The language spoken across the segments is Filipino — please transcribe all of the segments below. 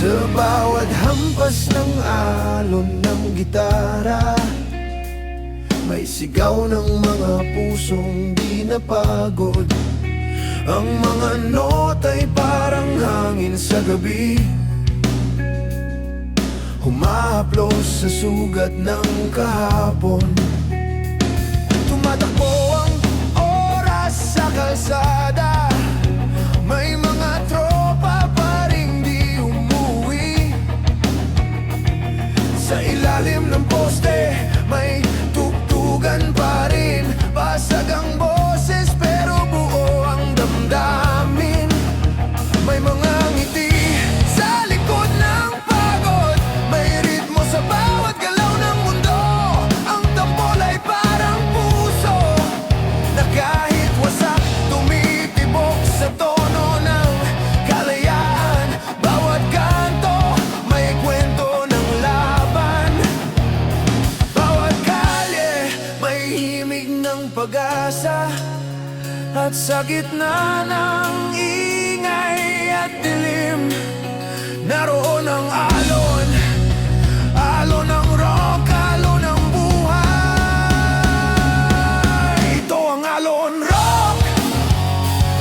Sa bawat hampas ng alon ng gitara, may sigaw ng mga pusong di napagod. Ang mga nota'y parang hangin sa gabi, humahaplos sa sugat ng kahapon. Tumatakbo ang oras sa kalsada, may mga tropa pa ring di umuwi. Sa ilalim ng poste, may tugtugan pa rin. Basag ang boses pero buo ang damdamin. May mga ngiti sa likod ng pagod, may ritmo sa bawat galaw ng mundo. Ang tambol ay parang puso na kahit wasak, tumitibok sa tono ng kalayaan. Bawat kanto may kwento ng laban, bawat kalye may himig ng pag-asa. At sa gitna ng ingay at dilim, naroon ang alon, alon ng rock, alon ng buhay. Ito ang alon rock,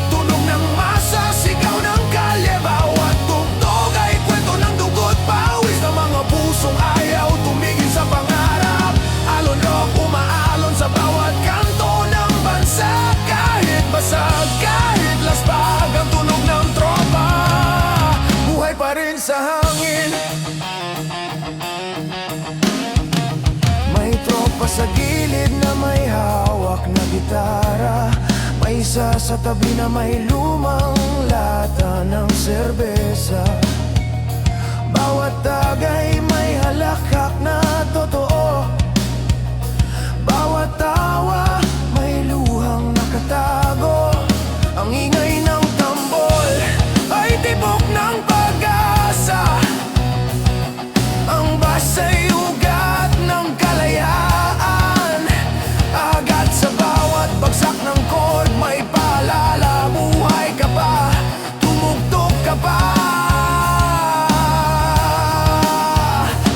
tunog ng masa, sigaw ng kalye. Bawat tugtog ay kwento ng dugo't pawis ng mga pusong ayaw tumigil sa pangarap. Alon rock, umaalon sa bawat kanto ng bansa. Kahit basag, kahit laspag ang tunog ng tropa, buhay pa rin sa hangin. May tropa sa gilid na may hawak na gitara, may isa sa tabi na may lumang lata ng serbesa. Bawat tagay may halakhak na totoo, bawat tawa may luhang nakatago. Ang ingay ng tambol ay tibok ng pag-asa, ang bass ay ugat ng kalayaan. Agad sa bawat bagsak ng chord may paalala, buhay ka pa, tumugtog ka pa.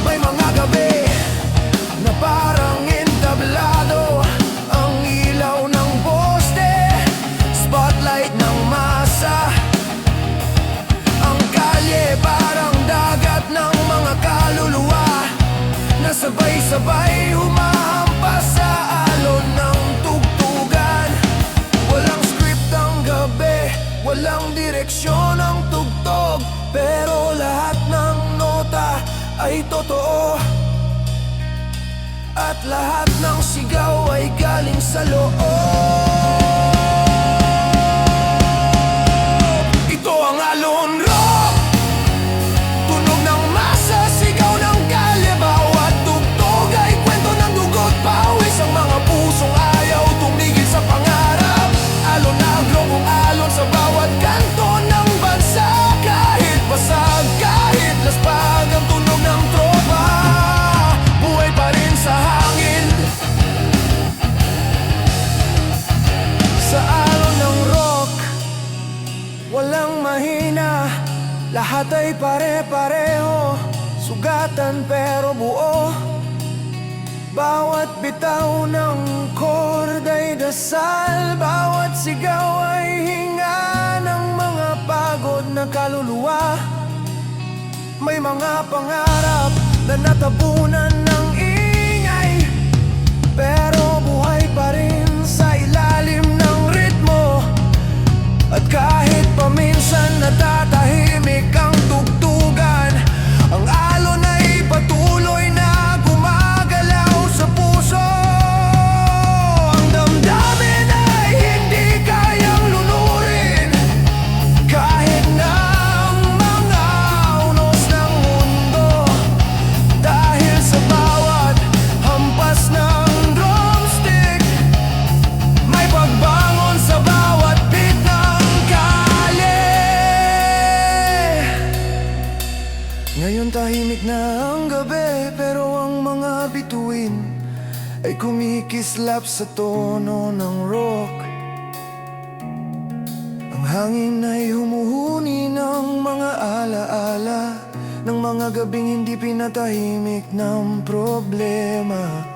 May mga gabi na parang entablado, ang ilaw ng poste, spotlight ng masa. Ang kalye parang dagat ng mga kaluluwa na sabay-sabay humahampas sa alon ng tugtugan. Walang script ang gabi, walang direksyon ang tugtog, pero lahat ng nota ay totoo. At lahat ng sigaw ay galing sa loob. Ito ang alon rock, tunog ng masa, sigaw ng kalye. Bawat tugtog ay kwento ng dugo't pawis, ang mga pusong ayaw tumigil sa pangarap. Alon agro kung alon sa bawat kanto ng bansa. Kahit basag, kahit laspag ang tunog ng tropa, buhay pa rin sa hangin. Sa alon ng rock, walang mahina, lahat ay pare-pareho, sugatan pero buo. Bawat bitaw ng chord ay dasal, bawat sigaw ay hinga ng mga pagod na kaluluwa. May mga pangarap na natabunan ng ingay, pero buhay pa rin sa ilalim ng ritmo. At kahit paminsan natatahimik ang tugtugan, ang alon ay patuloy na gumagalaw sa puso. Ang damdamin ay hindi kayang lunurin, kahit na ang mga unos ng mundo. Dahil sa bawat ay kumikislap sa tono ng rock. Ang hangin ay humuhuni ng mga alaala ng mga gabing hindi pinatahimik ng problema.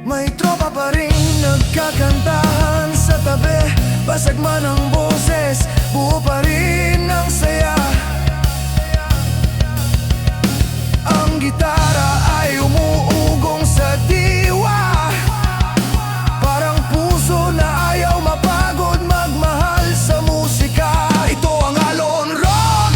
May tropa pa rin nagkakantahan sa tabi, basag man ang boses, buo pa rin ang saya. Ang gitara ay umuugong sa diwa, parang puso na ayaw mapagod magmahal sa musika. Ito ang alon rock,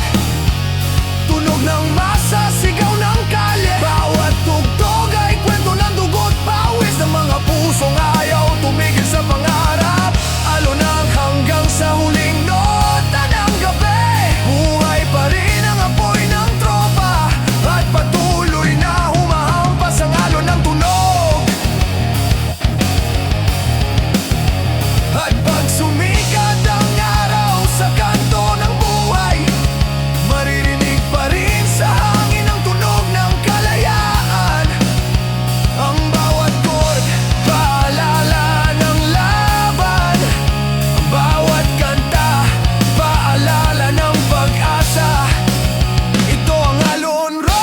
tunog ng masa, sigaw ng kalye. Bawat tugtog ay kwento ng dugo't pawis ng mga pusong ayaw tumigil sa pangarap. Alonang hanggang sa huling nota ng gabi, buhay pa rin ang apoy ng tropa at patuloy na humahampas ang alon ng tunog. At pag sumikat ang araw sa kanto ng buhay, maririnig pa rin sa hangin ang tunog ng kalayaan. Ang bawat chord, paalala ng laban. Ang bawat kanta, paalala ng pag-asa. Ito ang alon rock.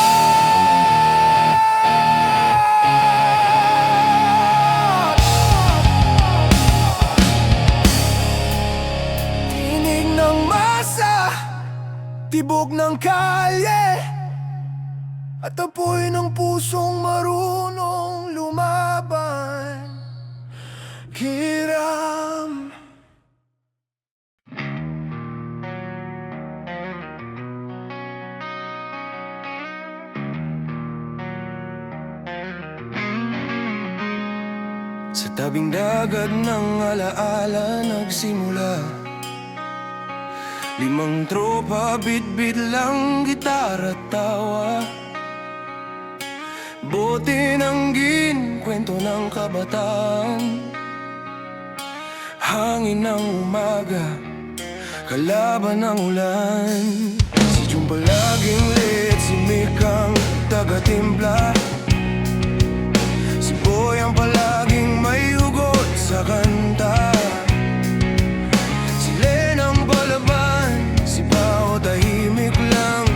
Tinig ng masa, tibok ng kalye, at apoy ng pusong marunong lumaban. Hiram. Sa tabing dagat ng alaala nagsimula, 5 tropa, bit-bit lang, gitara at tawa. Bote ng gin, kwento ng kabataan. Hangin ng umaga, kalaban ng ulan. Si Jun palaging late, si Mikang taga-timpla. Si Boy ang palaging may hugot sa kanta. Si Len ang palaban, si Pao tahimik lang.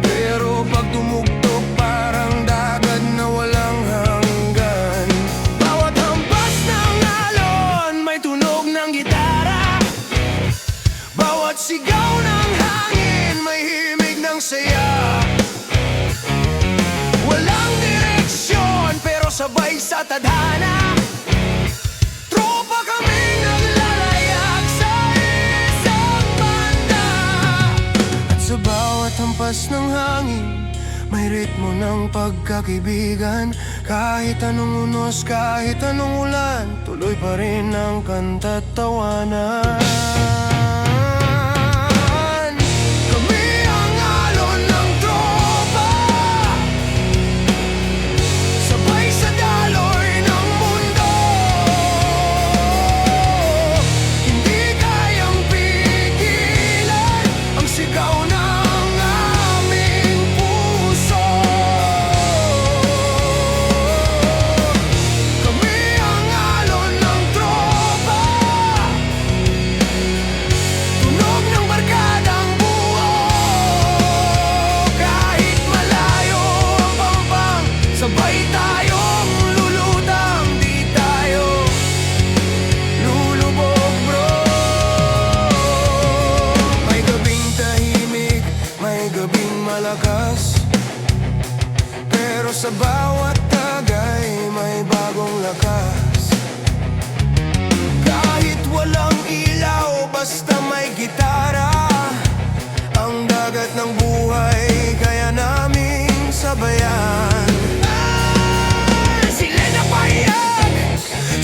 Pero pag tumugtog parang dagat na walang hanggan. Bawat hampas ng alon may tunog ng gitara. Bawat sigaw ng hangin may himig ng saya. Walang direksyon pero sabay sa tadhana. Tropa kaming naglalayag sa isang banda. At sa bawat hampas ng hangin may ritmo ng pagkakaibigan. Kahit anong unos, kahit anong ulan, tuloy pa rin ang kanta't tawanan. Kami ang alon ng tropa, sabay sa daloy ng mundo. Hindi kayang pigilan ang sigaw ng aming puso. Kami ang alon ng tropa, tunog ng barkadang buo. Kahit malayo ang pampang, sabay tayong lulutang. Di tayo lulubog, bro. May gabing tahimik, may gabing malakas, pero sa bawat tagay may bagong lakas. Kahit walang ilaw, basta may gitara, ang dagat ng buhay kaya naming sabayan. Si Lena pahiyag,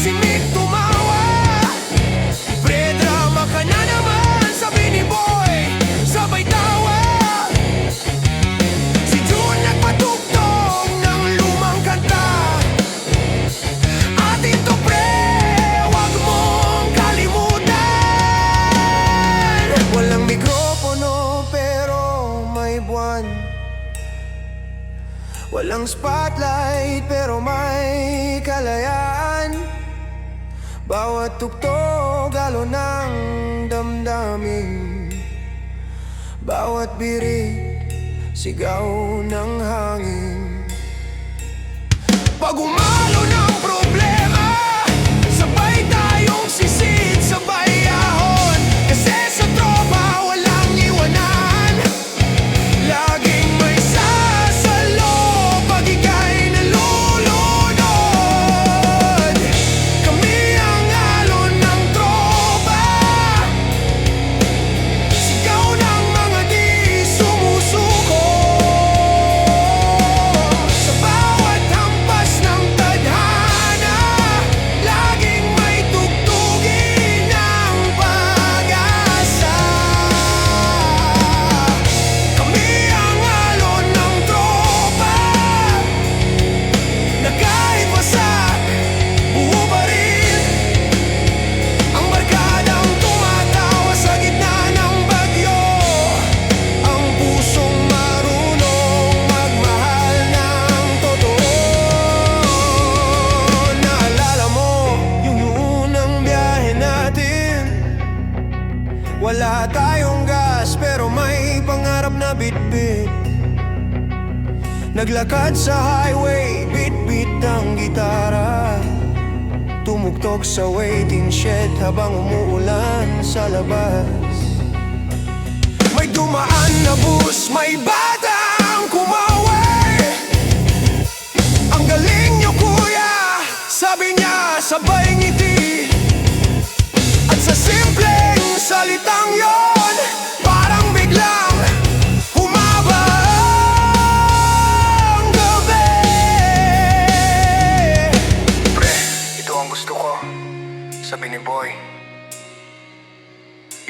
si Mick tumawa. Pre-drama ka na naman, sabi ni Boy, sabay tawa. Si Jun nagpatugtog ng lumang kanta. Atin to pre, wag mong kalimutan. Walang spotlight pero may kalayaan. Bawat tugtog alon ng damdamin. Bawat birik sigaw ng hangin. Pag umalo ng problema, sabay tayong sisid, sabay ahon. Kasi sa tropa walang iwanan. Laging may sasalo pag ika'y nalulunod. Kami ang alon ng tropa, sigaw ng mga di sumusuko. Sa bawat hampas ng tadhana, laging may tugtugin ng pag-asa. Kami ang alon ng tropa, na kahit wasak, buo pa rin. Ang barkadang tumatawa sa gitna ng bagyo, ang pusong marunong magmahal ng totoo. Naalala mo yung unang biyahe natin? Wala tayong gas pero may pangarap na bitbit. Naglakad sa highway, bit-bit ang gitara. Tumugtog sa waiting shed habang umuulan sa labas. May dumaan na bus, may batang kumaway. Ang galing niyo kuya, sabi niya sabay ngiti. At sa simpleng salitang yon, parang biglang humaba ang gabi. Pre, ito ang gusto ko, sabi ni Boy.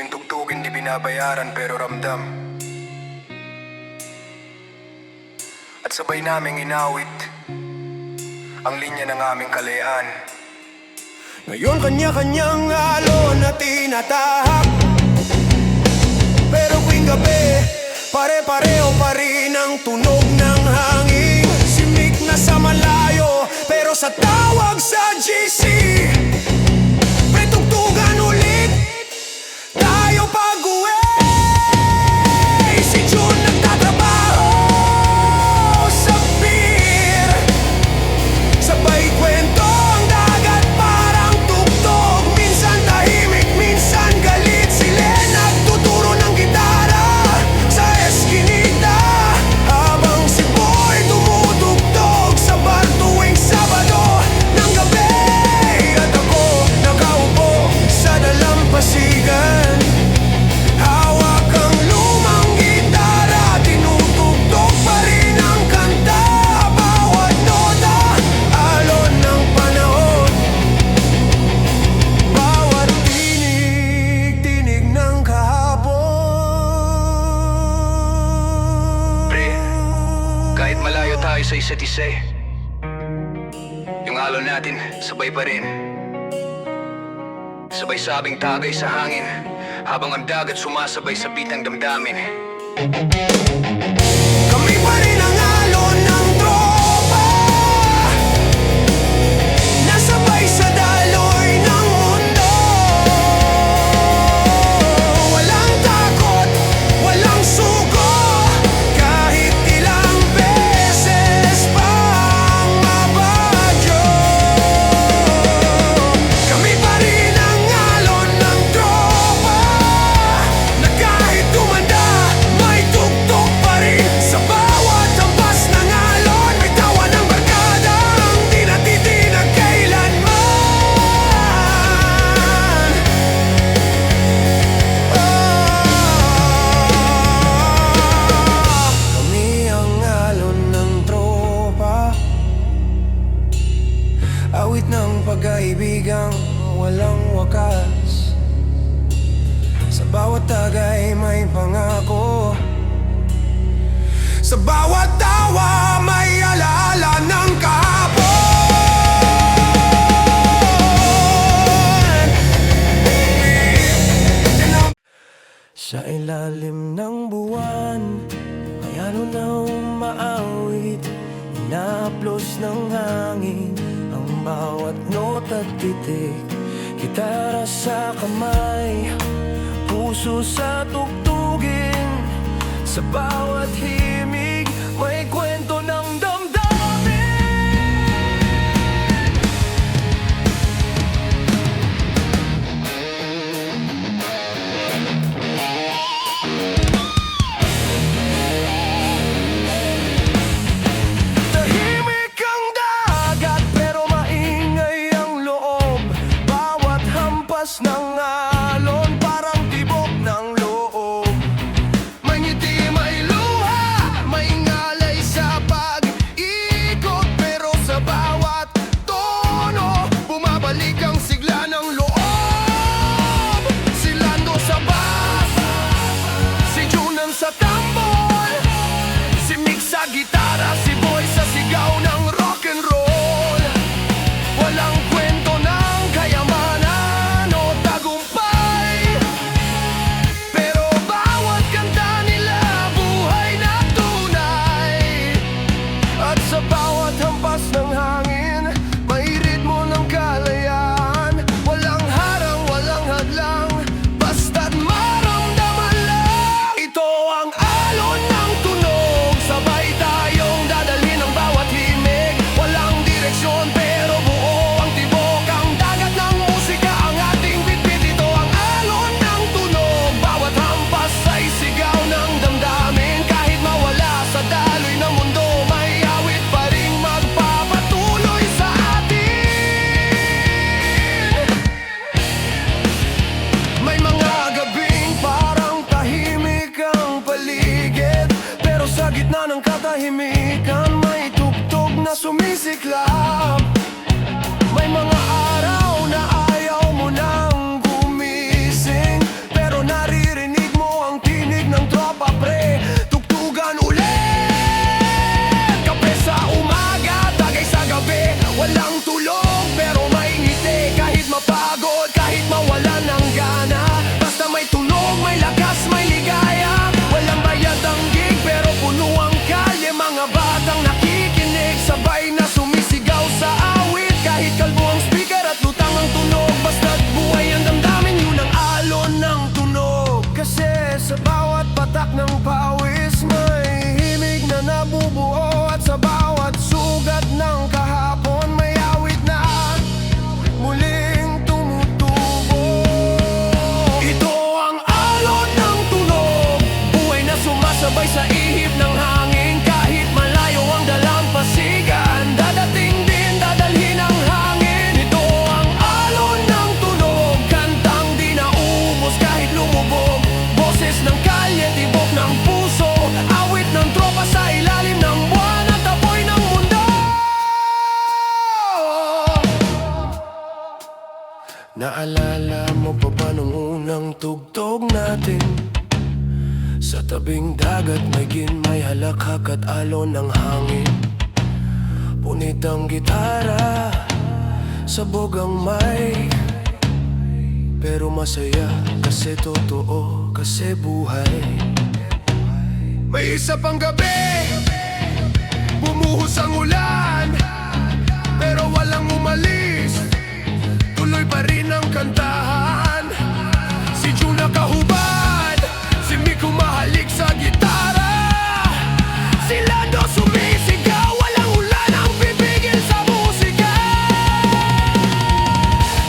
Yung tugtugin di binabayaran pero ramdam. At sabay naming inawit ang linya ng aming kalayaan. Ngayon kanya-kanyang alon na tinatahak, pero tuwing gabi, pare-pareho pa rin ang tunog ng hangin. Simik na sa malayo, pero sa tawag sa GC, pretugtugan ulit tayo pag-uwi. Si June nagtatrabaho sa pier, sabay kwento ang dagat parang tugtog. Minsan tahimik, minsan galit. Sila nagtuturo ng gitara sa eskinita, habang si Boy tumutugtog sa bar tuwing Sabado ng gabi. At ako nakaupo sa dalampasigan, hawak ang lumang gitara, tinutugtog pa rin ang kanta. Bawat nota, alon ng panahon. Bawat tinig, tinig ng kahapon. Pre, kahit malayo tayo sa isa't isa, yung alon natin, sabay pa rin. Sabay sabing tagay sa hangin, habang ang dagat sumasabay sa bitang damdamin. Kami pa rin ang alon ng tropa, nasabay sa daloy ng mundo. Walang takot, walang suko, kahit ilang beses pang mabadyo. Kami pa rin ang alon ng tropa, na kahit tumanda, may tugtog pa rin. Sa bawat hampas ng alon, may tawa ng barkadang di natitinag kailanman. Kami ang alon ng tropa, awit ng pag-aibigang walang wakas. Sa bawat tagay may pangako, sa bawat tawa may alaala ng kahapon. Sa ilalim ng buwan, may alon na umaawit, Hinaplos ng hangin ang bawat nota at titik. Gitara sa kamay, puso sa tugtugin. Sa bawat himig, may kwento ng damdamin. Tahimik ang dagat pero maingay ang loob. Bawat hampas ng alon parang tibok ng loob. May ngiti, may luha, may ngalay sa pag-ikot. Pero sa bawat tono, bumabalik ang sigla ng loob. Si Lando sa bass, si Junan sa tambol, si Mick sa gitara, si Boy sa sigaw ng rock and roll. Walang kwento ng kayamanan o tagumpay, pero bawat kanta nila buhay na tunay. At sa bawat hampas ng hangin, may ritmo ng kalayaan. Walang harang, walang hadlang, basta't maramdaman lang. Ito ang alon ng tunog, sabay tayong dadalhin ang bawat himig. Walang direksyon pero buo ang tibok, ang dagat ng musika ang ating bitbit. Ito ang alon ng tunog, bawat hampas ay sigaw ng damdamin. Kahit mawala sa daloy ng mundo, may awit pa ring magpapatuloy sa atin. May mga gabing parang tahimik ang paligid, pero sa gitna ng katahimikan may tugtog na sumisiklab. May mga araw na ayaw mo nang gumising, pero naririnig mo ang tinig ng tropa pre. Tugtugan ulit, kape sa umaga, tagay sa gabi. Walang tulog pero may ngiti, kahit mapagod, kahit mawalan ng gana. Basta may tunog, may lakas, may ligaya. Walang bayad ang gig pero puno ang kalye. Mga batang nakikinig, sabay na sumisigaw sa awit. Kahit kalbo ang speaker at lutang ang tunog, basta't buhay ang damdamin, yun ang alon ng tunog. Kasi sa bawat patak ng pawis, may himig na nabubuo. At sa bawat sugat ng kahapon, may awit na muling tumutubo. Ito ang alon ng tunog, buhay na sumasabay sa ihip ng hangin. Kahit malayo ang dalampasigan, dadating din, dadalhin ang hangin. Ito ang alon ng tunog, kantang di naubos kahit lumubog. Boses ng kalye, tibok ng puso, awit ng tropa sa ilalim ng buwan at apoy ng mundo. Naalala mo pa ba nung unang tugtog natin? Sa tabing dagat may halakhak at alon ng hangin. Punit ang gitara, sabog ang mic, pero masaya kasi totoo, kasi buhay. May isa pang gabi, bumuhos ang ulan, pero walang umalis, tuloy pa rin ang kantahan. Si Juna kahubad, si Mick humahalik sa gitara, si Lando sumisigaw, walang ulan ang pipigil sa musika.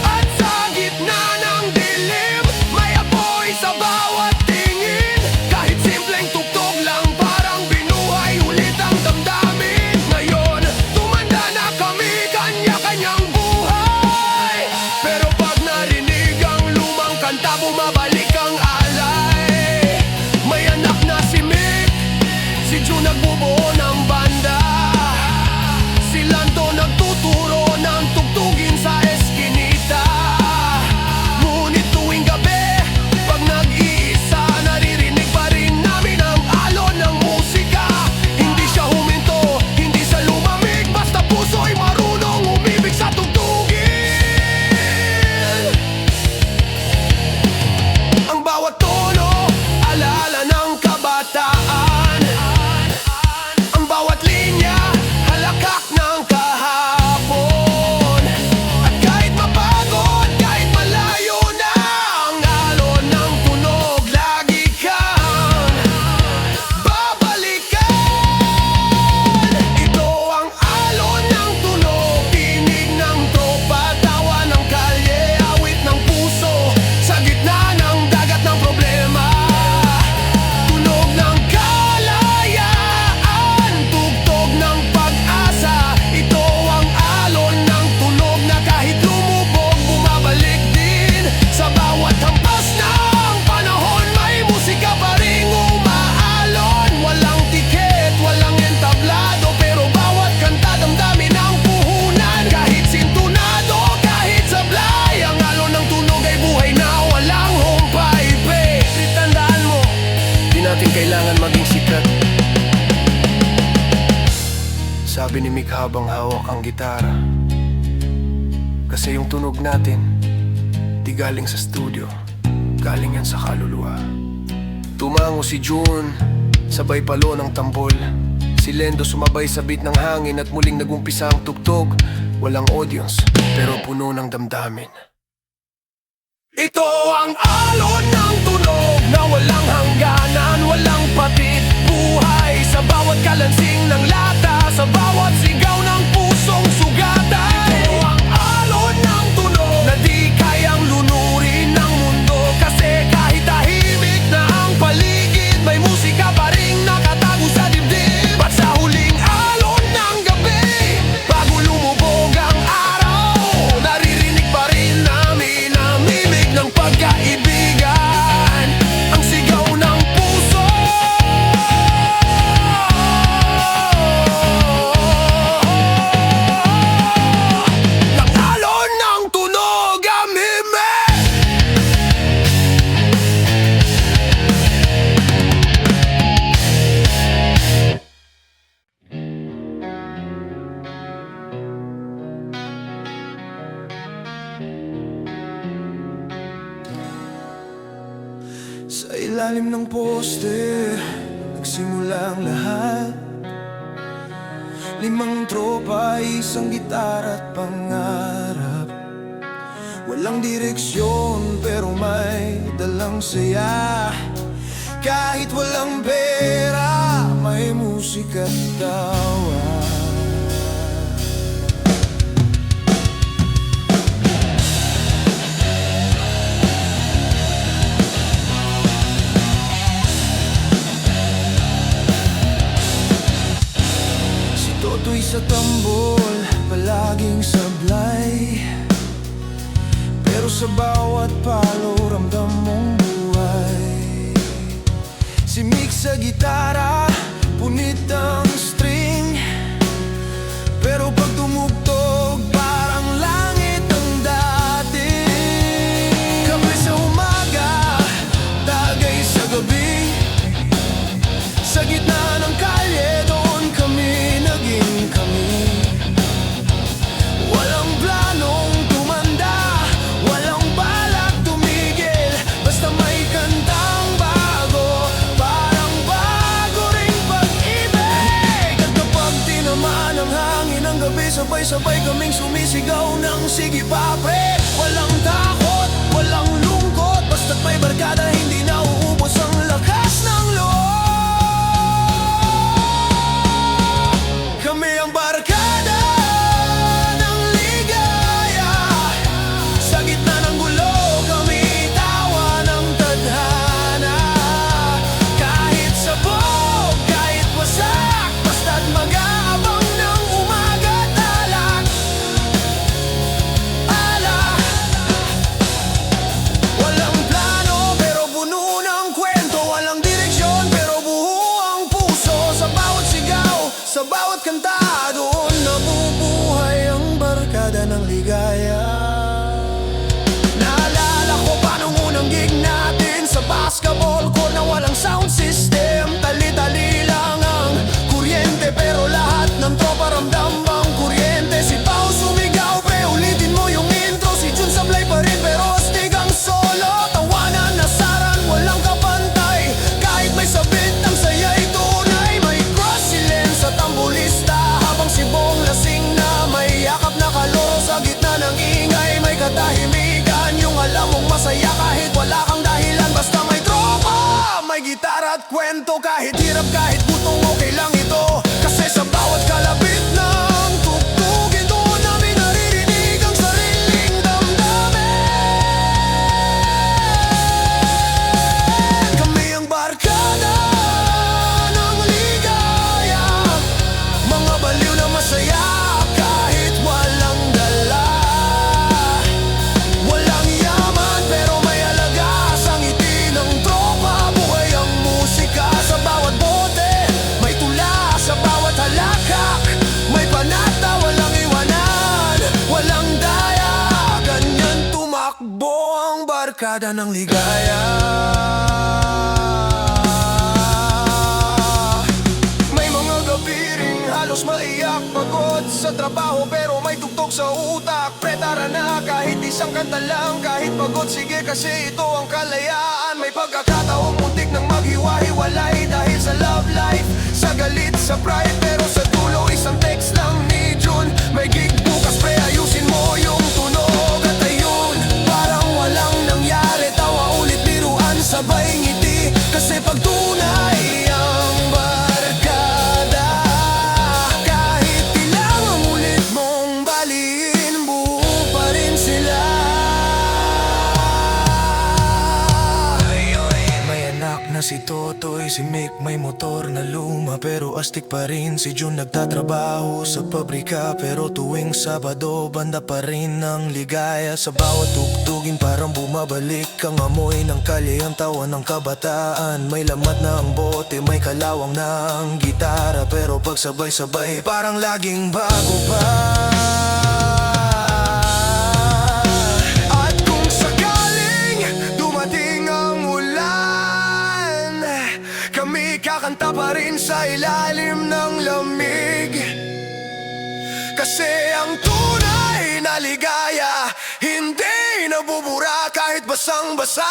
At sa gitna ng dilim, may apoy sa bawat tingin. Kahit simpleng tugtog lang, parang binuhay ulit ang damdamin. Ngayon, tumanda na kami, kanya-kanyang buhay, pero pag narinig ang lumang kanta, bumabalik ang alay. May anak na si Mick, si June nagbubuo ng banda, si Lando nagtuturo ng tugtugin sa eskinita. Ngunit tuwing gabi, pag nag-iisa, naririnig pa rin namin ang alon ng musika. Hindi siya huminto, hindi siya lumamig, basta puso'y marunong umibig sa tugtugin. habang hawak ang gitara. Kasi yung tunog natin, di galing sa studio, galing yan sa kaluluwa. Tumango si June, sabay palo ng tambol. Si Lendo sumabay sa beat ng hangin at muling nagumpisa ang tugtog. Walang audience, pero puno ng damdamin. Ito ang alon ng tunog na walang hangganan, walang patid. Buhay sa bawat kalansing ng lata, sa bawat sigaw ng pusong sugatan. Ito ang alon ng tunog na di kayang lunurin ng mundo. Kasi kahit tahimik na ang paligid, may musika pa ring nakatago sa dibdib. At sa huling alon ng gabi, bago lumubog ang araw, naririnig pa rin namin ang himig ng pagkaibigan, ang sigaw ng puso. Ng alon ng tunog ang himig. Sa ilalim ng poste, nagsimula ang lahat. 5 tropa, isang gitara at pangarap. Walang direksyon pero may dalang saya. Kahit walang pera, may musika at tawa. Toto'y sa tambol, palaging sablay. Pero sa bawat palo, ramdam mong buhay. Si Mick sa gitara, punit ang string. Pero pag tumugtog, parang langit ang dating. Kape sa umaga, tagay sa gabi. Sa gitna ng kalye, doon kami naging kami. Walang planong tumanda, walang balak tumigil. Basta may kantang bago, parang bago ring pag-ibig. At kapag tinamaan ng hangin ang gabi, sabay-sabay kaming sumisigaw ng sige pa pre. Walang takot, walang lungkot, basta't may barkada, hindi na uubos ang lakas ng loob. Kami ang barkada ng ligaya. Sa gitna ng gulo, kami tawa ng tadhana. Kahit sabog, kahit wasak, basta't mag-aabang ng umaga at alak. Walang plano pero puno ng kwento. Walang direksyon pero buo ang puso. Sa bawat sigaw, sa bawat kanta, doon nabubuhay ang barkada ng ligaya. Naalala ko pa nung unang gig natin sa basketball court na walang sound system. Tali-tali lang ang kuryente, pero lahat ng tropa ramdam ang kuryente. Si Pao sumigaw, pre, ulitin mo yung intro. Si Jun sablay pa rin pero astig ang solo. Tawanan, nasaran, walang kapantay. Kahit may sabit, ang saya'y tunay. May cross si Len sa tambulista, habang si Bong lasing na may yakap na kaloro. Sa gitna ng ingay, may katahimikan. Yung alam mong masaya kahit wala kang dahilan. Basta may tropa, may gitara at kwento. Kahit hirap, kahit butong, okay lang ito. Kasi sa bawat kalabit ng tugtugin, doon namin naririnig ang sariling damdamin. Kami ang barkada ng ligaya, mga baliw na masaya kahit walang dala. Walang yaman pero may alaga, sa ngiti ng tropa, buhay ang musika. Sa bawat bote, may tula, sa bawat halakak, may panata, walang iwanan, walang daya. Ganyan tumakbo ang barkada ng ligaya. May mga gabi ring halos maiyak pag Pagod sa trabaho pero may tugtog sa utak. Pre, tara na, kahit isang kanta lang. Kahit pagod, sige kasi ito ang kalayaan. May pagkakataong muntik nang maghiwa-hiwalay dahil sa love life, sa galit, sa pride. Pero sa dulo isang text lang ni June. May gig bukas pre, ayusin mo yung tunog. At ayun, parang walang nangyari. Tawa ulit, biruan, sabay ngiti. Kasi pag tunay ang barkada, kahit kailangan ulit mong baliin, buo pa rin sila. May anak na si Totoy, si Mick may motor na luma pero astig pa rin. Si June nagtatrabaho sa pabrika pero tuwing Sabado banda pa rin ang ligaya. Sa bawat tugtugin parang bumabalik ang amoy ng kalye, ang tawa ng kabataan. May lamat na ang bote, may kalawang na ang gitara, pero pag sabay-sabay parang laging bago pa. At kung sakaling dumating ang ulan, kami kakanta pa rin sa ilalim ng lamig. Kasi ang tunay na ligaya hindi nabubura kahit basang-basa.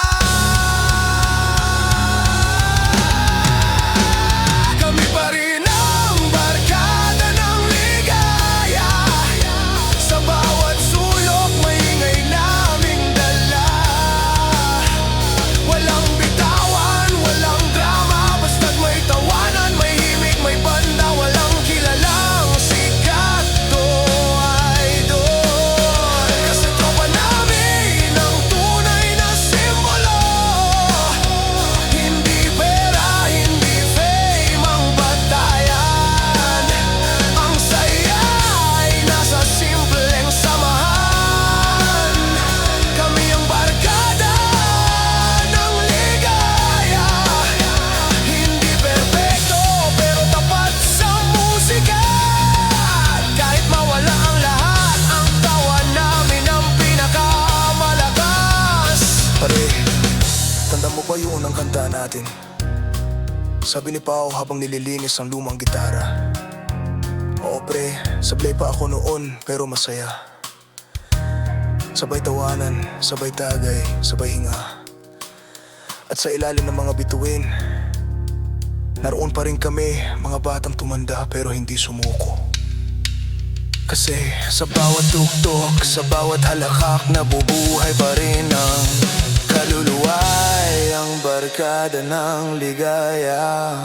Kami pa rin ang barkada ng ligaya. Sa bawat sulok may ingay naming dala. Walang bitawan, walang drama, basta't may tawanan, may himig, may banda. Walang kilalang sikat to idol. Kasi tropa namin ang tunay na simbolo. Hindi pera, hindi fame ang batayan. Ang saya ay nasa simpleng samahan. Kami ang barkada ng ligaya. Hindi perpekto pero tapat sa musika. Kahit mawala ang lahat, ang tawa namin ang pinakamalakas. Pare, tanda mo ba yun ang kanta natin? Sabi ni Pao habang nililinis ang lumang gitara. Oo pre, sablay pa ako noon pero masaya. Sabay tawanan, sabay tagay, sabay hinga. At sa ilalim ng mga bituin, naroon pa rin kami, mga batang tumanda pero hindi sumuko. Kasi sa bawat tuktok, sa bawat halakhak, nabubuhay pa rin ang kaluluwa, ang barkada ng ligaya.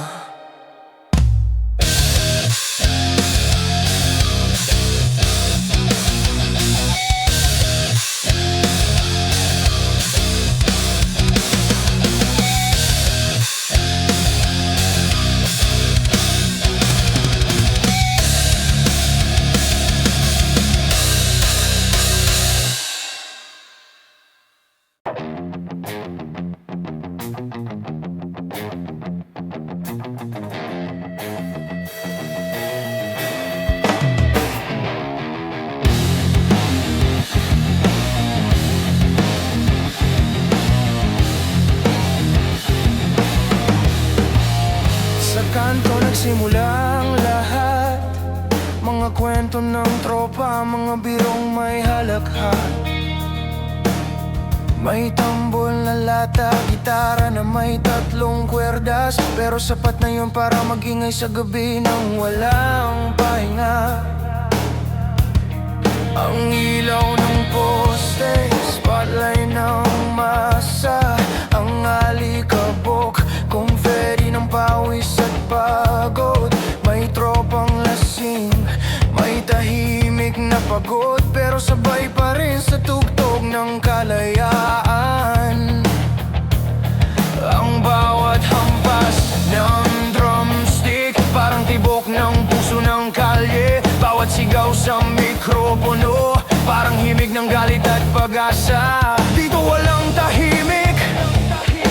Sa kanto nagsimula ang lahat. Mga kwento ng tropa, mga birong may halakhat. May tambol na lata, gitara na may 3 kwerdas. Pero sapat na yun para magingay sa gabi ng walang pahinga. Ang ilaw ng poste, spotlight ng masa. Ang alikabok, confetti ng pawis at pagod. May tropang lasing, may tahimik na pagod. Pero sabay pa rin sa tugtog ng kalayaan. Ang bawat hampas ng drumstick, parang tibok ng puso ng kalye. Bawat sigaw sa mikropono, parang himig ng galit at pag-asa. Dito walang tahimik,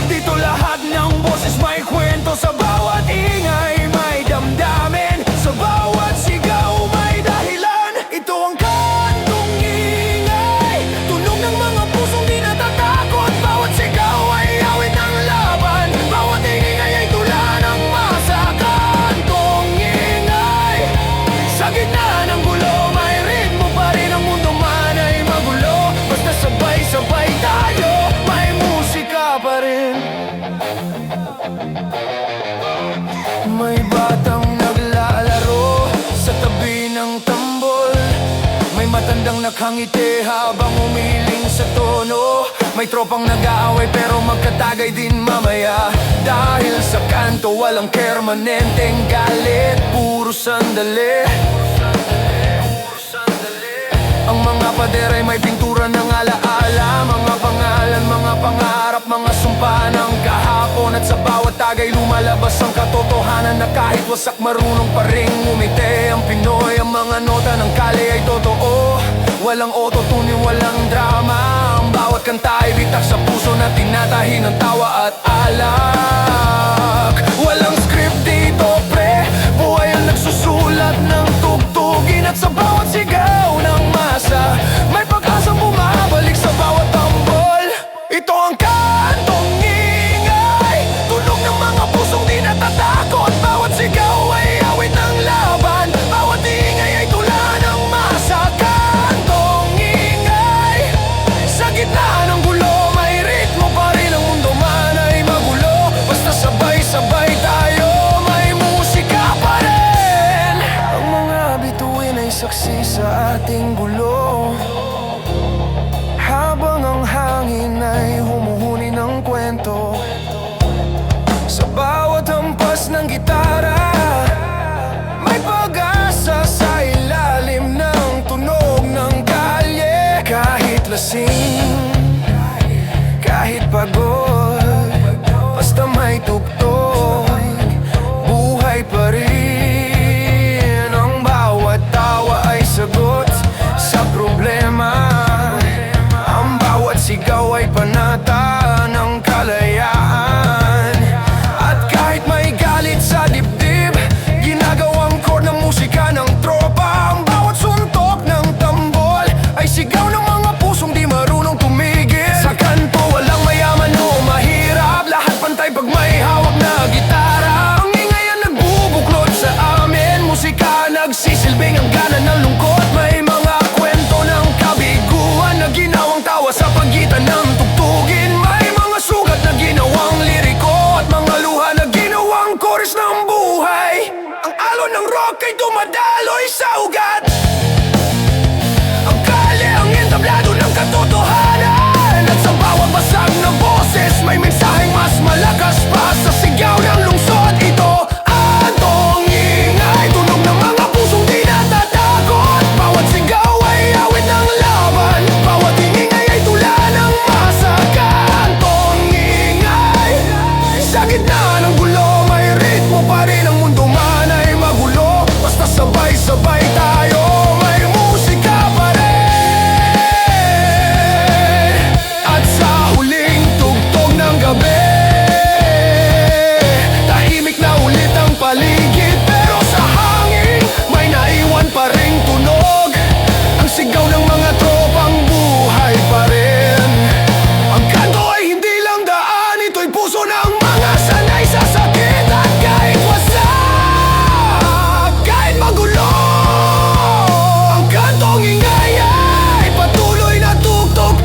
dito lahat ng boses may kwento. Sa bawat ingay may damdamin, sa bawat sigaw may dahilan. Ito ang kantong ingay, tunog ng mga pusong di natatakot. Bawat sigaw ay awit ng laban, bawat ingay ay tula ng masa. Kantong ingay, sa gitna ng nakangiti habang umiling sa tono. May tropang nag-aaway pero magkatagay din mamaya. Dahil sa kanto walang permanenteng galit, puro sandali. Ang mga pader ay may pintura ng alaala, mga pangalan, mga pangarap, mga sumpa ng kahapon. At sa bawat tagay lumalabas ang katotohanan na kahit wasak marunong pa ring umiti ang Pinoy. Ang mga nota ng kali ay totoo, walang autotune, walang drama. Ang bawat kanta ay bitak sa puso na tinatahi ng tawa at alak. Walang script dito pre, buhay ang nagsusulat ng tugtugin. At sa bawat sigaw ng masa may pag-asang bumabalik sa bawat tambol. Ito ang kantong ingay, tunog ng mga pusong di natatakot. Bawat sigaw ay awit ng laban, bawat ingay ay tula ng masa. Kantong ingay, sa gitna ng gulo may ritmo pa rin. Ang mundo man ay magulo, basta sabay-sabay tayo, may musika pa rin. Ang mga bituin ay saksi sa ating gulo, habang ang hangin ay humuhuni ng kwento. Sa bawat hampas ng gitara may pag-asa sa ilalim ng tunog ng kalye. Kahit lasing, kahit pagod, basta may tugtog, buhay pa rin. Ang bawat tawa ay sagot sa problema, ang bawat sigaw ay panata ng kalayaan. At kahit may galit sa dibdib, ginagawang chord ng musika ng tropa. Ang bawat suntok ng tambol ay sigaw ng mga pusong di marunong tumigil. Sa kanto walang mayaman o mahirap, lahat pantay pag may hawak na gitara. Ang ingay ang nagbubuklod sa amin, musika nagsisilbing ang gana ng lungkot. May mga kwento ng kabiguan na ginawang tawa sa pagitan ng tugtugin. May mga sugat na ginawang liriko at mga luha na ginawang chorus ng buhay. Ang alon ng rock ay dumadaloy sa ugat, ang kalye ang entablado ng katotohanan. At sa bawat basag na boses may mensaheng mas malakas pa sa sigaw ng lungsod. Ito ang ingay, tunog ng mga pusong di natatakot. Bawat sigaw ay awit ng laban, bawat ingay ay tula ng masa. Kantong ingay, sa gitna ng gulo may ritmo pa rin. Ang mundo man ay magulo, basta sabay-sabay tayo, may musika pa rin. At sa huling tugtog ng gabi, tahimik na ulit ang paligid, pero sa hangin may naiwan pa ring tunog. Ang sigaw ng mga tropang buhay pa rin. Ang kanto ay hindi lang daan, ito'y puso ng mga sanay sa sakit. At kahit wasak, kahit magulo, ang kantong ingay ay patuloy na tugtog-tog.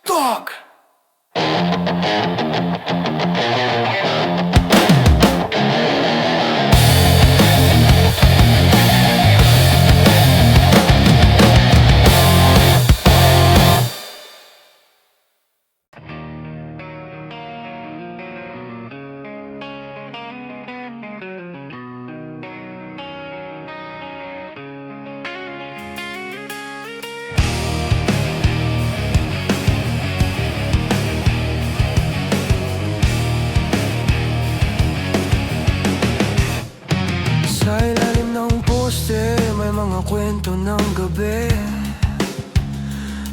Tog. Sa ilalim ng poste may mga kwento ng gabi,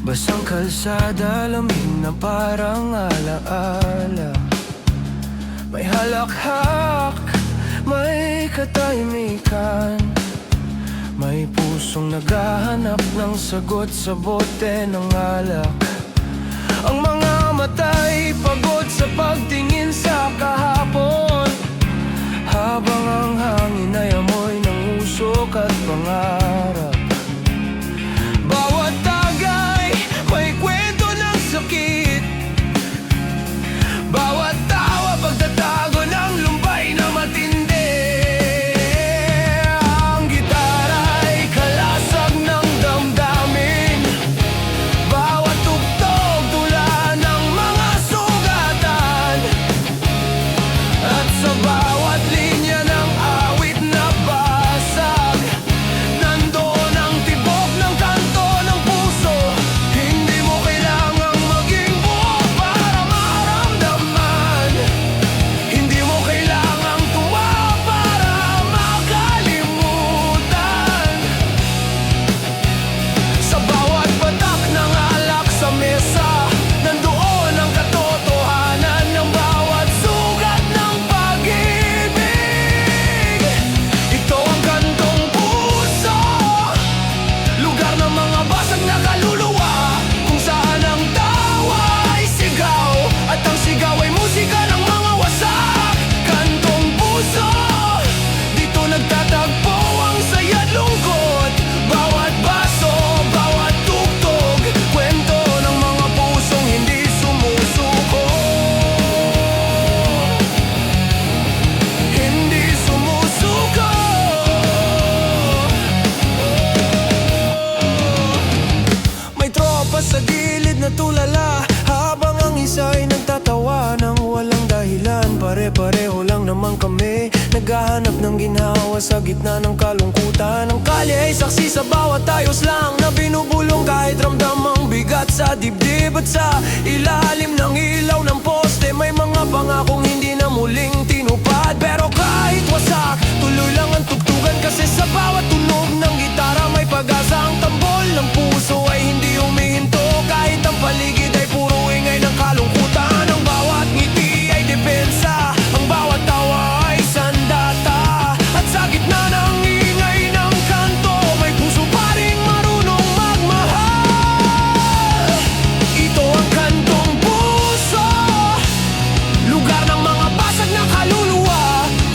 basang kalsada, lamig na parang alaala. May halakhak, may katahimikan, may pusong naghahanap ng sagot sa bote ng alak. Ang mga mata'y pagod sa pagtingin sa kahapon, habang ang hangin ay amoy ng usok at pangarap. Bawat tagay may kwento ng sakit, bawat tawa pagtatago ng lumbay na matindi. pa sa gilid na tulala, habang ang isa ay nagtatawa ng walang dahilan. Pare-pareho lang naman kami, naghahanap ng ginhawa sa gitna ng kalungkutan. Ang kalye ay saksi sa bawat ayos lang na binubulong, kahit ramdam ang bigat sa dibdib. At sa ilalim ng ilaw ng poste, may mga pangakong hindi na muling tinupad. Pero kahit wasak, tuloy lang ang tugtugan, kasi sa bawat tunog ng gitara may pag-asa. Ang tambol ng puso ay hindi humihinto, kahit ang paligid ay puro ingay ng kalungkutan. Ang bawat ngiti ay depensa, ang bawat tawa ay sandata. At sa gitna ng ingay ng kanto, may puso pa ring marunong magmahal. Ito ang kantong puso, lugar ng mga basag na kaluluwa,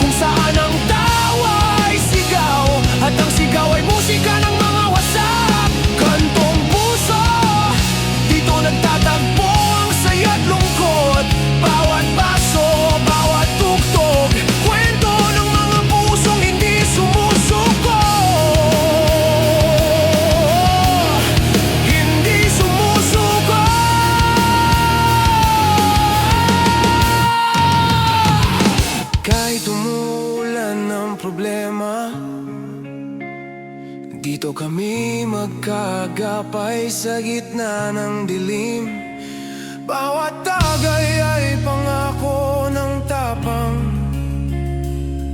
kung saan ang tawa ay sigaw, at ang sigaw ay musika ng mga wasak. Kantong puso, dito nagtatagpo ang saya't lungkot. Bawat baso, bawat tugtog, kwento ng mga pusong hindi sumusuko. Hindi sumusuko. Kahit umuulan ng problema, dito kami magkagapay sa gitna ng dilim. Bawat tagay ay pangako ng tapang,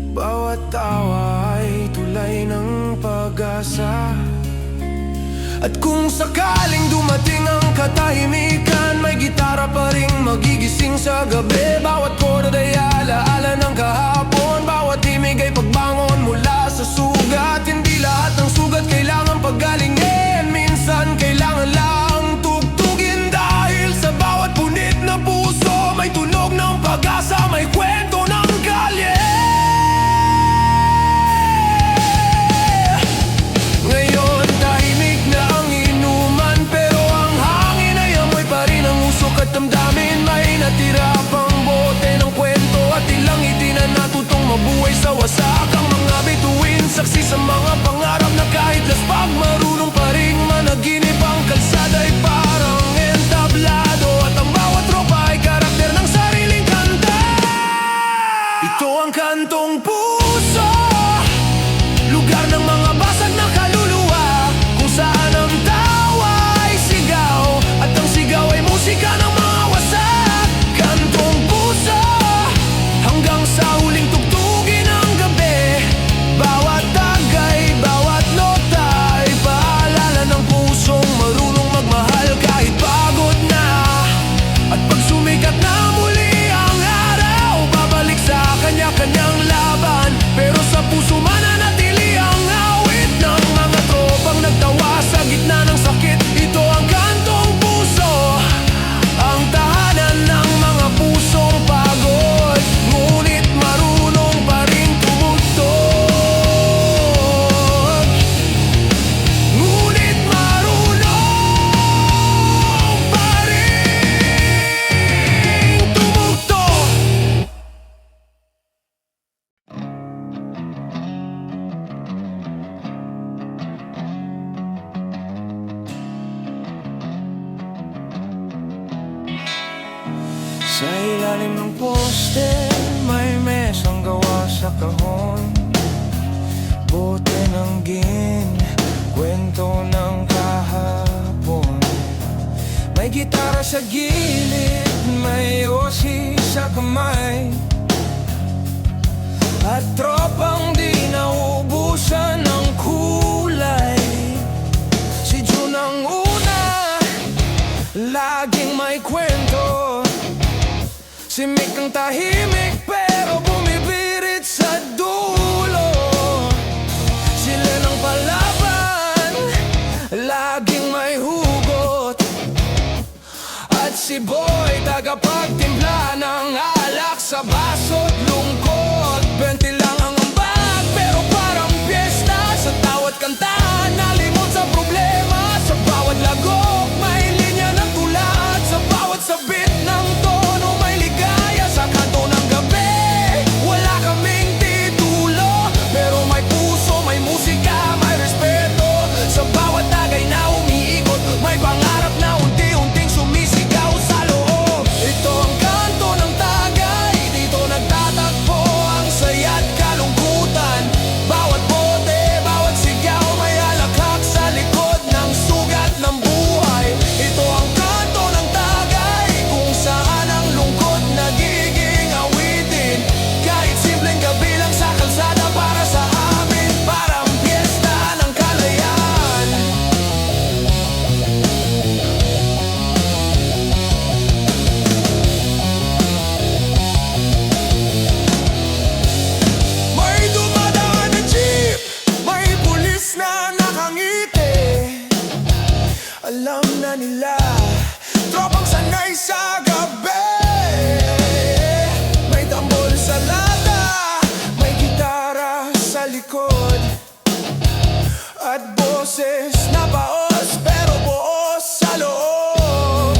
bawat tawa ay tulay ng pag-asa. At kung sakaling dumating ang katahimikan, may gitara pa ring magigising sa gabi. Bawat chord ay alaala ng kahapon, bawat himig ay pagbangon mula sa sugat. Hindi lahat ng sugat kailangan paggalingin, minsan kailangan lang tugtugin. Dahil sa bawat punit na puso, may tunog ng pag-asa, may kwento ng kalye. Ngayon tahimik na ang inuman, pero ang hangin ay amoy pa rin ang usok at damdamin. May natira pang bote ng kwento at ilang ngiti na natutong mabuhay sa wasak. Ang mga bituin, saksi sa mga pangarap na kahit laspag, marunong pa rin managinip. Ang kalsada ay parang entablado, at ang bawat tropa ay karakter ng sariling kanta. Ito ang kantong puso, lugar ng mga basag na kaluluwa, kung saan ang tawa ay sigaw, at ang sigaw ay musika ng mga wasak. Kantong puso, hanggang sa huling tugtugin ng gabi. Bawat tagay, bawat nota ay paalala ng pusong marunong magmahal. Kahit pagod na, at pag sumikat na muli ang araw, babalik sa kanya-kanyang laban, pero sa puso mananatili ang awit ng mga tropang nagtawa sa gitna ng sakit. Ito ang kantong puso, ang tahanan ng mga pusong pagod, ngunit marunong pa rin tumugtog. Ngunit marunong pa rin tumugtog. Sa ilalim ng poste, may mesang gawa sa kahon, bote ng gin, kwento ng kahapon. May gitara sa gilid, may yosi sa kamay, at tropang di naubusan ng kulay. Si June ang una, laging may kwento. Si Mick ang tahimik pero bumibirit sa dulo. Si Len ang palaban, laging may hugot. At si Boy, tagapagtimpla ng alak sa baso't lungkot. 20 lang ang ambag pero parang piyesta, sa tawat kantahan nalimot sa problema. Sa bawat lagok may linya ng tula, at sa bawat sabit ng tono may ligaya. Sa kanto ng gabi, wala kaming titulo, pero may puso, may musika, may respeto. Sa bawat tagay na umiikot, may pangarap na alam na nila. Tropang sanay sa gabi, may tambol sa lata, may gitara sa likod, at boses na baos pero buos sa loob.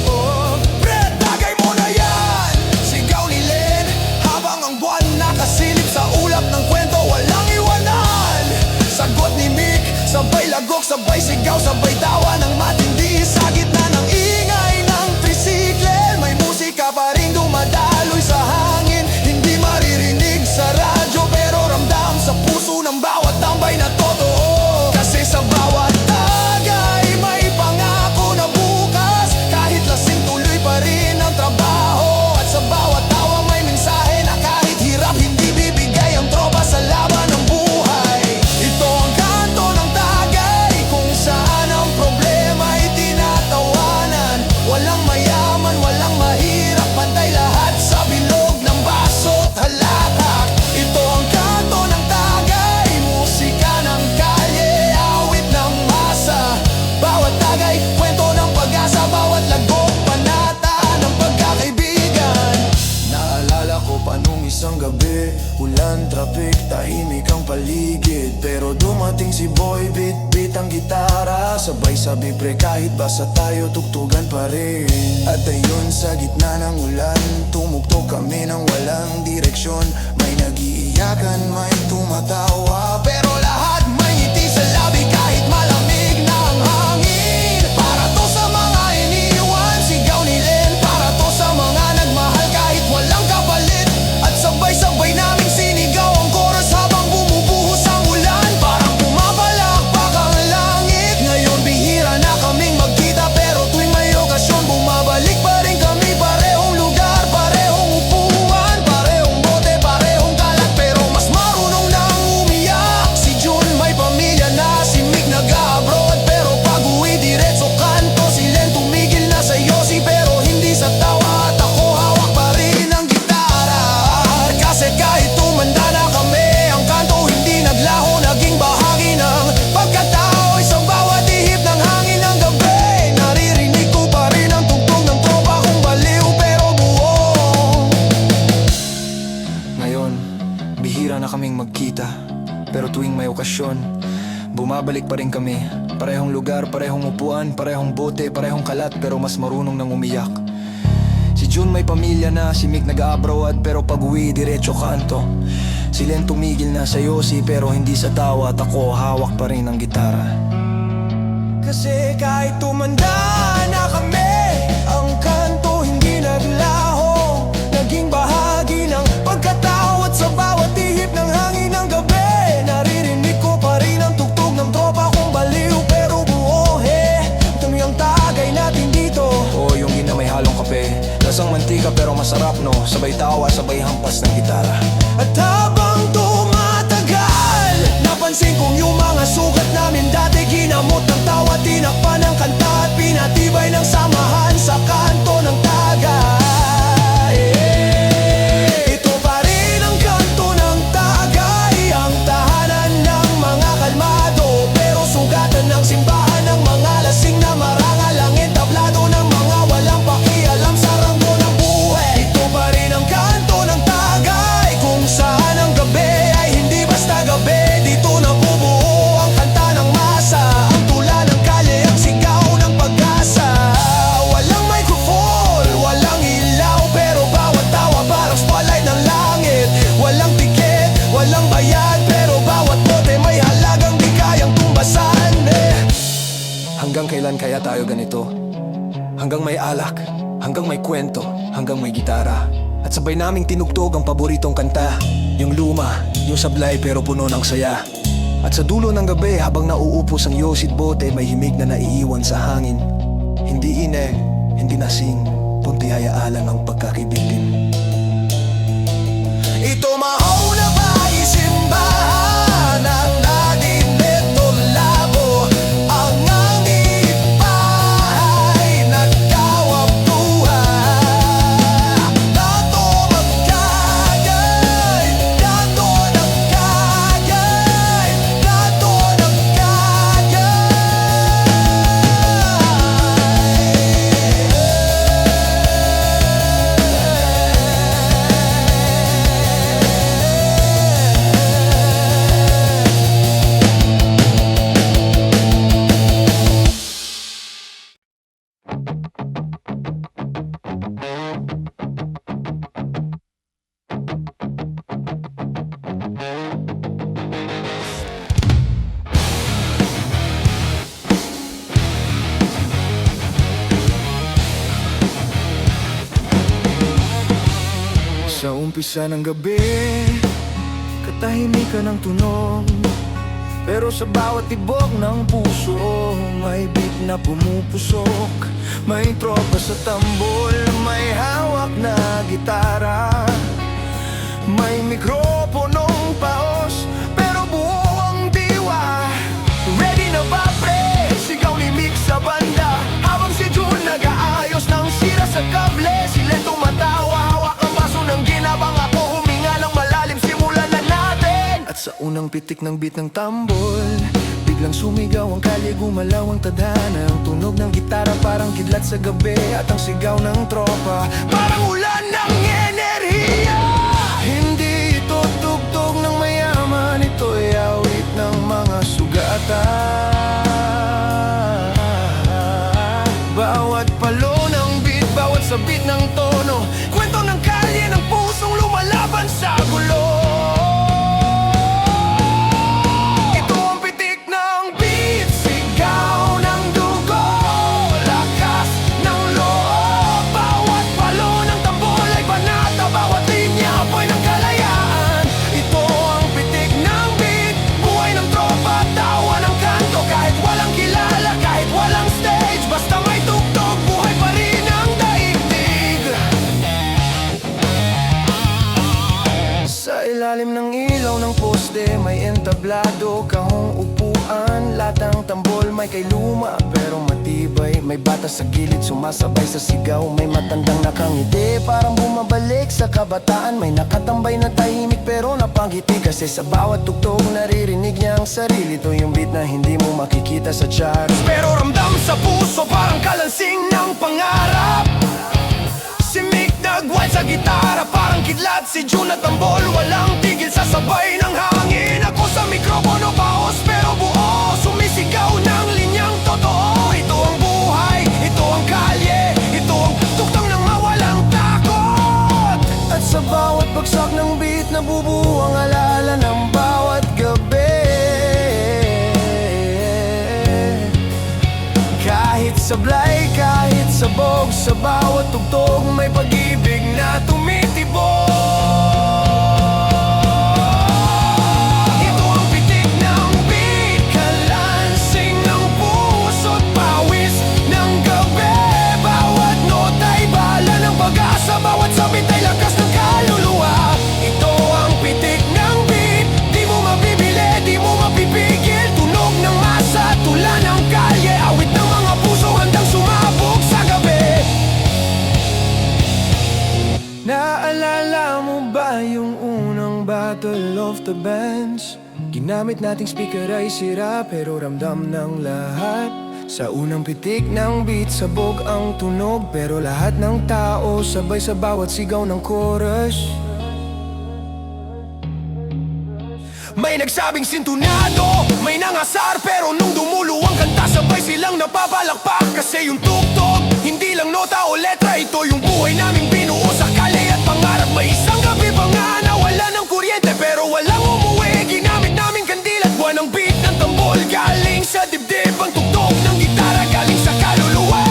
Oh, pre, tagay mo na yan! Sigaw ni Len habang ang buwan nakasilip sa ulap ng kwento, walang iwanan. Sagot ni Mick, sabay lagok, sabay sigaw, sabay tawa ng matindi. Sa gitna ng ingay ng tricycle, may musika pa rin dumadaloy sa hangin. Hindi maririnig sa radyo pero ramdam sa puso ng bawat tambay na totoo. Kasi sa bawat tagay may pangako na bukas, kahit lasing tuloy pa rin ang trabaho. At sa bawat tawa may mensahe na kahit hirap hindi bibigay ang tropa sa laban ng buhay. Ito ang kanto ng tagay, kung saan ang problema ay tinatawanan. Walang mayaman, walang mahirap, pantay lahat sa bilog ng baso't halakhak. Ito ang kanto ng tagay, musika ng kalye, awit ng masa. Bawat tagay, kwento ng pag-asa, bawat lagok, panata ng pagkakaibigan. Naalala ko pa nung isang gabi, ulan, traffic, tahimik ang paligid. Pero dumating si Boy, bit-bit ang gitara, sabay sabi pre kahit basa tayo, tugtugan pa rin. At ayun sa gitna ng ulan, tumugtog kami ng walang direksyon. May nag-iiyakan, may tumatawa, pero lahat may ngiti sa labi kahit malamig na ang hangin. Para to sa mga iniwan, sigaw ni Len, para to sa mga nagmahal kahit walang kapalit. At sabay-sabay naming sinigaw ang chorus habang bumubuhos ang ulan. Parang pumapalakpak ang langit. Ngayon bihira na kaming magkita, pero tuwing may okasyon bumabalik pa rin kami. Parehong lugar, parehong upuan, parehong bote, parehong kalat, pero mas marunong nang umiyak. Si June may pamilya na, si Mick nag-abroad, pero pag uwi diretso kanto. Si Len tumigil na sa yosi pero hindi sa tawa, at ako hawak pa rin ang gitara. Kasi kahit tumanda na kami, ang kanto hindi naglaho, naging bahagi ng pagkatao. Isang bawat ihip ng hangin ng gabi, naririnig ko pa rin ang tugtog ng tropa kong baliw pero buo. Ngayon, bihira na kaming magkita, pero tuwing may okasyon, bumabalik pa rin kami. Parehong lugar, parehong upuan, parehong bote, parehong kalat, pero mas marunong nang umiyak. Si June may pamilya na, si Mick nag-abroad, pero pag uwi diretso kanto. Si Len tumigil na sa yosi pero hindi sa tawa, at ako hawak pa rin ang gitara. Kasi kahit tumanda na kami, ang kanto hindi naglaho, naging bahagi ng pagkatao. At sa bawat ihip ng hangin ng gabi, naririnig ko pa rin ang tugtog ng tropa kong baliw pero buo. Ito yung tagay natin dito. Oo, yung gina may halong kape, lasang mantika pero masarap no, sabay tawa, sabay hampas ng gitara. At habang tumatagal, napansin kong yung mga sugat namin dati ginamot ng tawa, tinakpan ng kanta at pinatibay ng samahan sa kanto ng tagay. Ito pa rin ang kanto ng tagay, ang tahanan ng mga kalmado, pero sugatan ng simbahan ng mga lasing na marangal, ang entablado ng mga walang pakialam sa ranggo ng buhay. Ito pa rin ang kanto ng tagay, kung saan ang gabi ay hindi basta gabi. Dito nabubuo ang kanta ng masa, ang tula ng kalye, ang sigaw ng pag-asa. Walang microphone, walang ilaw, pero bawat tawa parang spotlight ng langit. Walang tiket, walang bayad, pero bawat bote may halagang di kayang tumbasan. Hanggang kailan kaya tayo ganito? Hanggang may alak, hanggang may kwento, hanggang may gitara, at sabay naming tinugtog ang paboritong kanta, yung luma, yung sablay pero puno ng saya. At sa dulo ng gabi, habang nauupos ang yosit bote, may himig na naiiwan sa hangin. Hindi ine, hindi nasing, punti hayaalang ang pagkakibitin. Ito mauna pa isimbahan, ang natin neto labo, ang angit pahay, nagkawang buhay. Dato magkagay, dato nagkagay, dato nagkagay. Sa umpisa ng gabi, katahimikan ng tunog. Pero sa bawat tibok ng puso, may beat na pumupusok. May tropa sa tambol, may hawak na gitara. May mikroponong paos, pero buo ang diwa. Ready na ba pre? Sigaw ni Mick sa banda, habang si June nag-aayos ng sira sa kable. Sila tumatawa, hawak ang baso ng ginabang. Ako huminga ng malalim, simulan na natin. At sa unang pitik ng beat ng tambol, biglang sumigaw ang kalye, gumalaw ang tadhana. Ang tunog ng gitara parang kidlat sa gabi, at ang sigaw ng tropa parang ulan ng enerhiya. Hindi ito tugtog ng mayaman, ito'y awit ng mga sugatan. Bawat palo ng beat, bawat sabit ng tono, kwento ng kalye ng pusong lumalaban sa gulo. Ito ang pitik ng beat, sigaw ng dugo, lakas ng loob. Bawat palo ng tambol ay banata, bawat linya apoy ng kalayaan. Ito ang pitik ng beat, buhay ng tropa, tawa ng kanto. Kahit walang kilala, kahit walang stage, basta may tugtog, buhay pa rin ang daigdig. Sa ilalim ng ilaw ng poste, may entablado, kahong upuan. Latang tambol may kay luma, pero matibay. May bata sa gilid, sumasabay sa sigaw. May matandang nakangiti, parang bumabalik sa kabataan. May nakatambay na tahimik, pero napangiti. Kasi sa bawat tugtog, naririnig niya ang sarili. Ito yung beat na hindi mo makikita sa charts, pero ramdam sa puso, parang kalansing ng pangarap. Si Mick nag-wild sa gitara, parang kidlat. Si June at tambol, walang tigil sa sabay ng hangin. Ako sa mikropono, baos pero buo, sumisigaw ng linyang totoo. Ito ang buhay, ito ang kalye, ito ang tuktong ng mawalang takot. At sa bawat bagsak ng beat, nabubuo ang alaala ng bawat gabi. Kahit sablay, kahit sabog, sa bawat tugtog may pag-ibig na tumitibok. Ito ang pitik ng beat, kalansing ng puso't pawis ng gabi. Bawat nota ay bala ng pag-asa, bawat sabit ay lakas ng kaluluwa. Ito ang pitik ng beat, di mo mabibili, di mo mapipigil. Tunog ng masa, tula ng kalye, awit ng mga puso handang sumabog sa gabi. Naalala mo ba yung unang Battle of the Bands? Ginamit nating speaker ay sira, pero ramdam ng lahat. Sa unang pitik ng beat, sabog ang tunog, pero lahat ng tao sabay sa bawat sigaw ng chorus. May nagsabing sintunado, may nangasar, pero nung dumulo ang kanta, sabay silang napapalakpak. Kasi yung tugtog, hindi lang nota o letra, ito yung buhay naming binuo sa kalye at pangarap. May isang gabi pa nga na wala ng kuryente, pero walang umuwi. Ginamit naming kandil at buwan ng beat ng tambol. Galing sa dibdib ang tugtog ng gitara, galing sa kaluluwa.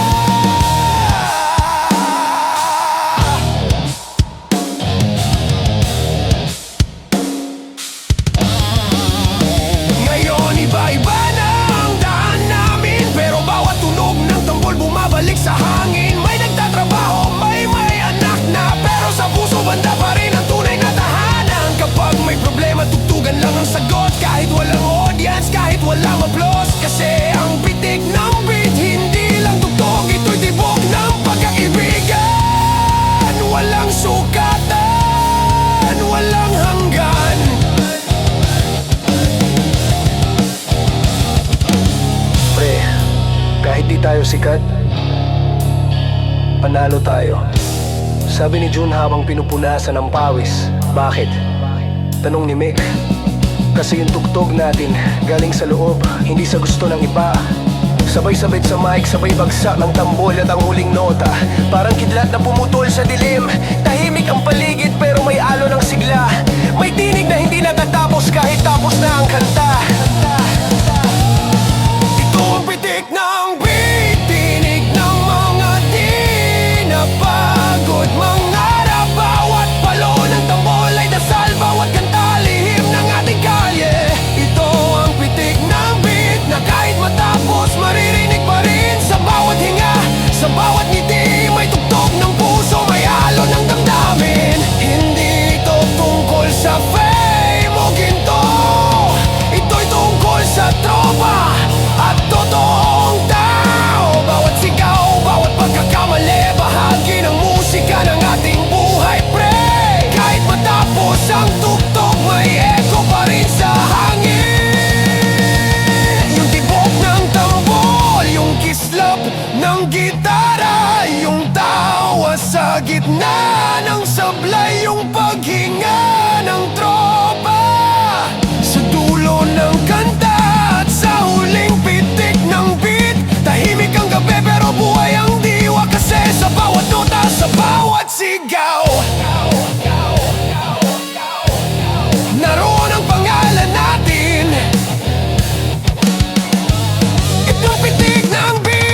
Ngayon iba-iba na ang daan namin, pero bawat tunog ng tambol bumabalik sa hangin. May nagtatrabaho, may anak na, pero sa puso banda pa rin ang tunay na tahanan. Kapag may problema, tugtugan lang ang sagot. Kahit walang audience, kahit walang applause. Kasi ang pitik ng beat, hindi lang tugtog, ito'y tibok ng pagkakaibigan. Walang sukatan, walang hanggan. Pre, kahit di tayo sikat, panalo tayo. Sabi ni June habang pinupunasan ng pawis. Bakit? Tanong ni Mick. Kasi yung tugtog natin galing sa loob, hindi sa gusto ng iba. Sabay-sabay sa mic, sabay bagsak ng tambol at ang huling nota, parang kidlat na pumutol sa dilim. Tahimik ang paligid pero may alo ng sigla. May tinig na hindi natatapos kahit tapos na ang kanta. Ito ang pitik ng beat, tinig ng mga di napagod mangarap. Bawat palo ng gitara, yung tawa sa gitna ng sablay, yung paghinga ng tropa sa dulo ng kanta at sa huling pitik ng beat. Tahimik ang gabi pero buhay ang diwa, kasi sa bawat nota, sa bawat sigaw, naroon ang pangalan natin. Itong pitik ng beat.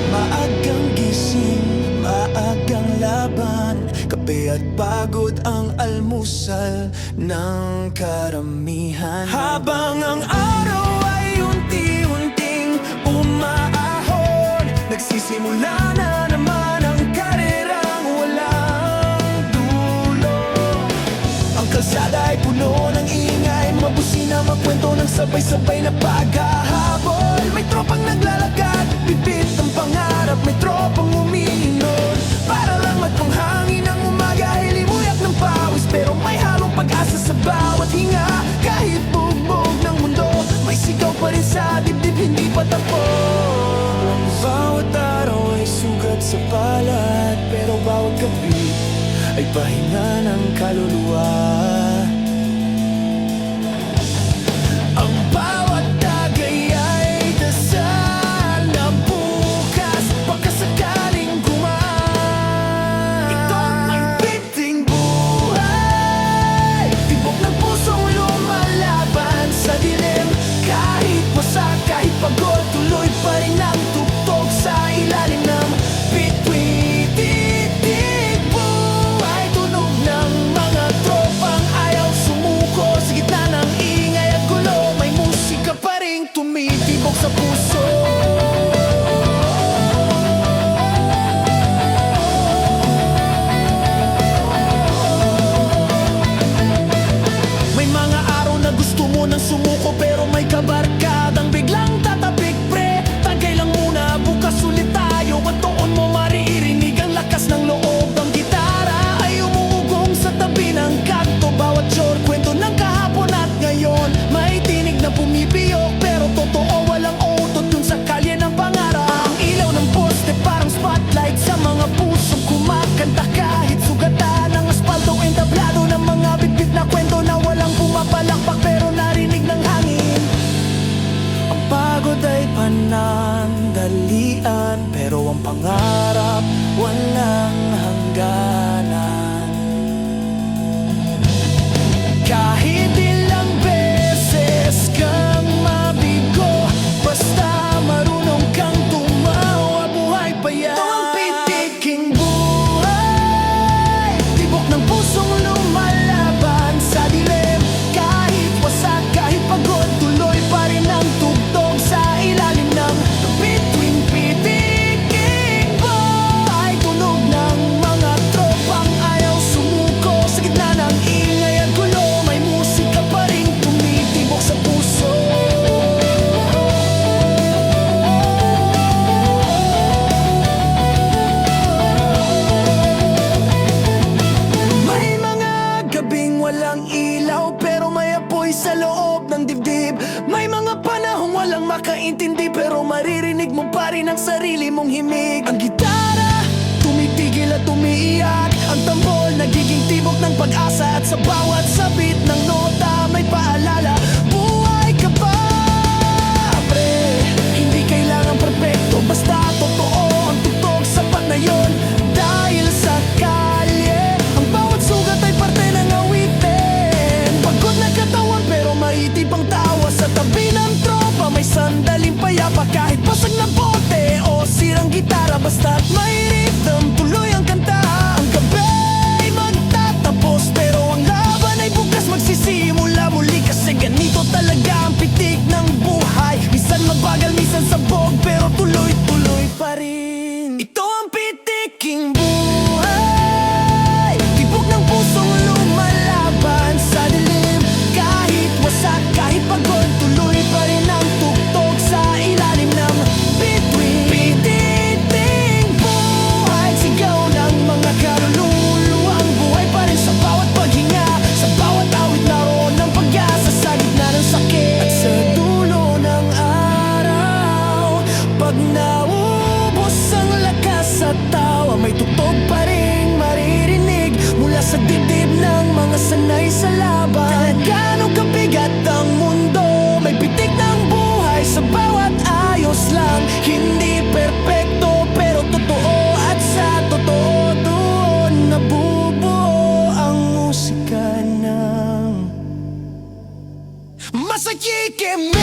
Maagang gising, maagang laban, kape at pagod ang almusal ng karamihan. Habang ang araw ay unti-unting umaahon, nagsisimula na naman ang karerang walang dulo. Ang kalsada ay puno ng ingay, mabusina, magkwento ng sabay-sabay na paghahabol. May tropang naglalakad, bibit ang pangarap, may tropang umiinom para lang magpanghangin ang umaga, hilimuyak ng pawis, pero may halong pag-asa sa bawat hinga. Kahit bugbog ng mundo, may sigaw pa rin sa dibdib, hindi pa tapos. Bawat araw ay sugat sa palad, pero bawat gabi ay pahinga ng kaluluwa. Ang bawat tagay ay dasal na bukas baka sakaling gumaan. Itong may piting buhay, tibok ng pusong lumalaban sa dilim. Kahit wasak, kahit pagod, tuloy pa rin ang tugtog sa ilalim ng bituin. Titig buhay, tunog ng mga tropang ayaw sumuko sa gitna ng ingay at gulo. May musika pa rin tumitibok sa puso. May mga araw na gusto mo nang sumuko, pero may kabarkadang biglang tatapik, pre. Tagay lang muna, bukas ulit tayo. At doon mo maririnig ang lakas ng loob. Ang gitara ay umuugong sa tabi ng kanto. Bawat short, kwento ng kahapon at ngayon. May tinig na pumipiyok, pero totoo, walang utot dun sa kalye ng pangarap. Ang ilaw ng poste parang spotlight sa mga pusong kumakanta. Kahit sugatan ng asfalto, entablado ng mga bitbit na kwento na walang pumapalakpak, pero narinig ng hangin. Ang pagod ay panandalian, pero ang pangarap walang hangganan. Kahit ilang beses kang mabigo, basta marunong kang tumawa, buhay pa yan. Ito ang pitiking buhay, tibok ng pusong lumalaban sa dilim. Kahit wasak, kahit pagod, tuloy pa rin ang tugtog sa ilalim ng bituin. Pitiking buhay, tunog ng mga tropang ayaw sumuko sa gitna ng ingay at gulo. May musika pa rin tumitibok sa puso. May mga gabing walang ilaw, pero may apoy sa loob ng dibdib. May mga panahong walang makaintindi, pero maririnig mo pa rin ang sarili mong himig. Ang gitara, tumitigil at umiiyak. Ang tambol, nagiging tibok ng pag-asa. At sa bawat sabit ng nota, may paalala, buhay ka pa, pre. Hindi kailangan perfecto, basta totoo ang tugtog, sapat na yon. Dahil sa kalye, ang bawat sugat ay parte ng awitin. Pagod na katawan, pero maitib ang tawa. Sa tabi ng tropa, may sandaling payapa. Kahit basag na bote o sirang gitara, basta't may rhythm, tuloy ang kanta. Ang gabi ay magtatapos, pero ang laban ay bukas magsisimula muli. sa chikimen.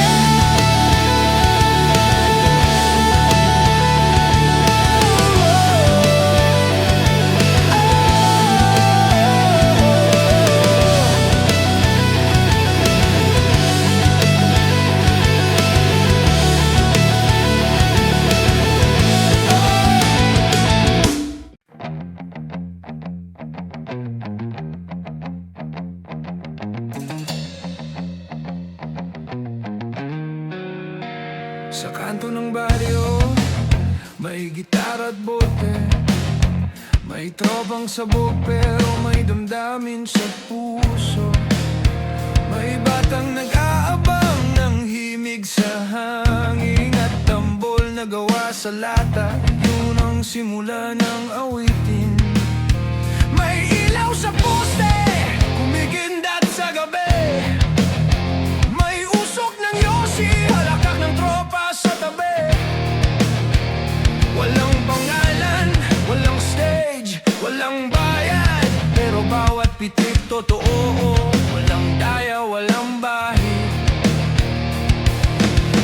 Sa kanto ng baryo, may gitara at bote. May tropang sabog pero may damdamin sa puso. May batang nag-aabang ng himig sa hangin at tambol na gawa sa lata. Yun ang simula ng awitin. May ilaw sa poste, kumikindat sa gabi. May usok ng yosi, halakak ng tropa sa tabi. Walang pangalan, walang stage, walang bayad, pero bawat pitik totoo. Walang daya, walang bahid.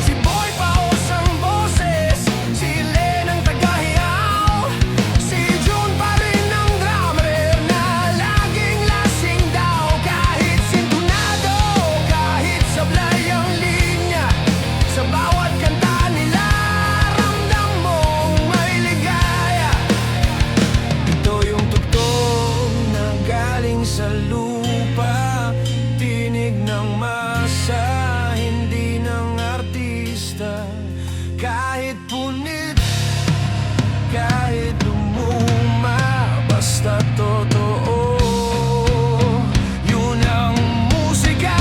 Si Boy Paos ang boses, si Len ang tagahiyaw, si June pa rin ang drummer na laging lasing daw. Kahit sintonado, kahit sablay ang linya, sa bawat kanta nila ramdam mong may ligaya. Ito yung tugtog na galing sa lupa, tinig ng masa, hindi ng artista. Kahit punit, kahit lumuma, basta totoo. Yun ang musika,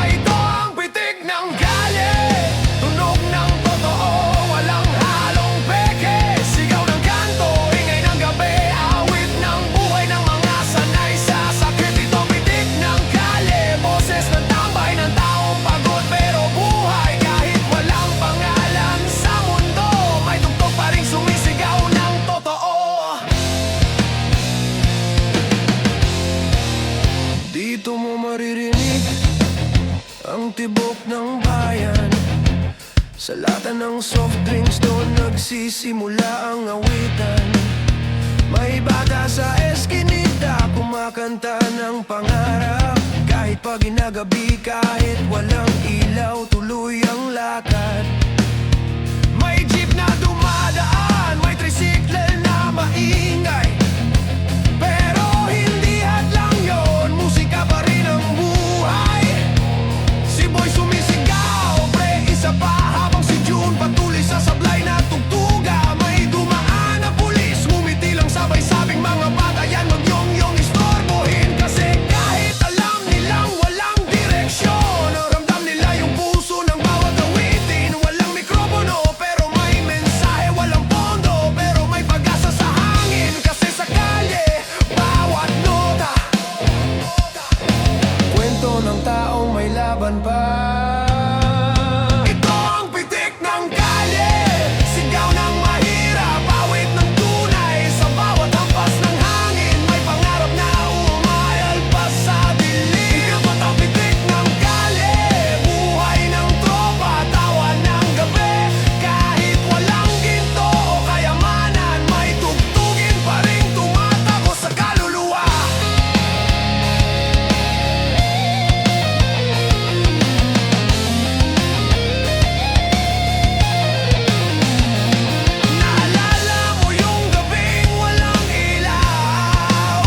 ito ang pitik ng kalye. Tunog ng totoo, walang halong peke. Sigaw ng kanto, ingay ng gabi, awit ng buhay ng mga sanay sa sakit. Ito ang pitik ng kalye, boses ng tambay ng taong pagod pero buhay. Kahit walang pangalan sa mundo, may tugtog pa rin sumisigaw ng totoo. Dito mo maririnig ang tibok ng bayan. Sa lata ng soft drinks doon nagsisimula ang awitan. May bata sa eskinita kumakanta ng pangarap. Kahit pag ginagabi, kahit walang ilaw, tuloy ang lakad. May jeep na dumadaan, may tricycle na maingay. Pero hindi hadlang yon, musika pa rin ang buhay. Si Boy sumisigaw, pre isa pa, habang si June patuloy sa sablay na tugtuga. May dumaan na pulis, ngumiti lang sabay sabing mga bata yan, magyong-yong istorbohin. Kasi kahit alam nilang walang direksyon, ramdam nila yung puso ng bawat awitin. Walang mikropono pero may mensahe, walang pondo pero may pag-asa sa hangin. Kasi sa kalye, bawat nota Kwento ng taong may laban pa. ito ang pitik ng kalye. Sigaw ng mahirap, awit ng tunay. Sa bawat hampas ng hangin, may pangarap na umayalpas sa dilim. Ito ang pitik ng kalye, buhay ng tropa, tawa ng gabi. Kahit walang ginto o kayamanan, may tugtugin pa rin tumatakbo sa kaluluwa. Naalala mo yung gabing walang ilaw?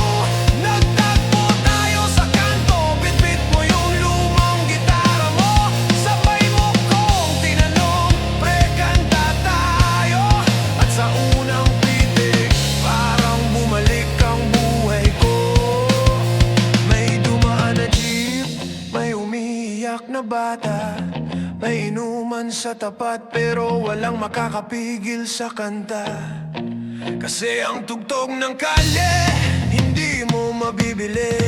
Nagtagpo tayo sa kanto, bitbit mo yung lumang gitara mo. Sabay mo kong tinanong, pre kanta tayo. At sa unang pitik, parang bumalik ang buhay ko. May dumaan na jeep, may umiiyak na bata. May inuman sa tapat pero walang makakapigil sa kanta. Kasi ang tugtog ng kalye, hindi mo mabibili.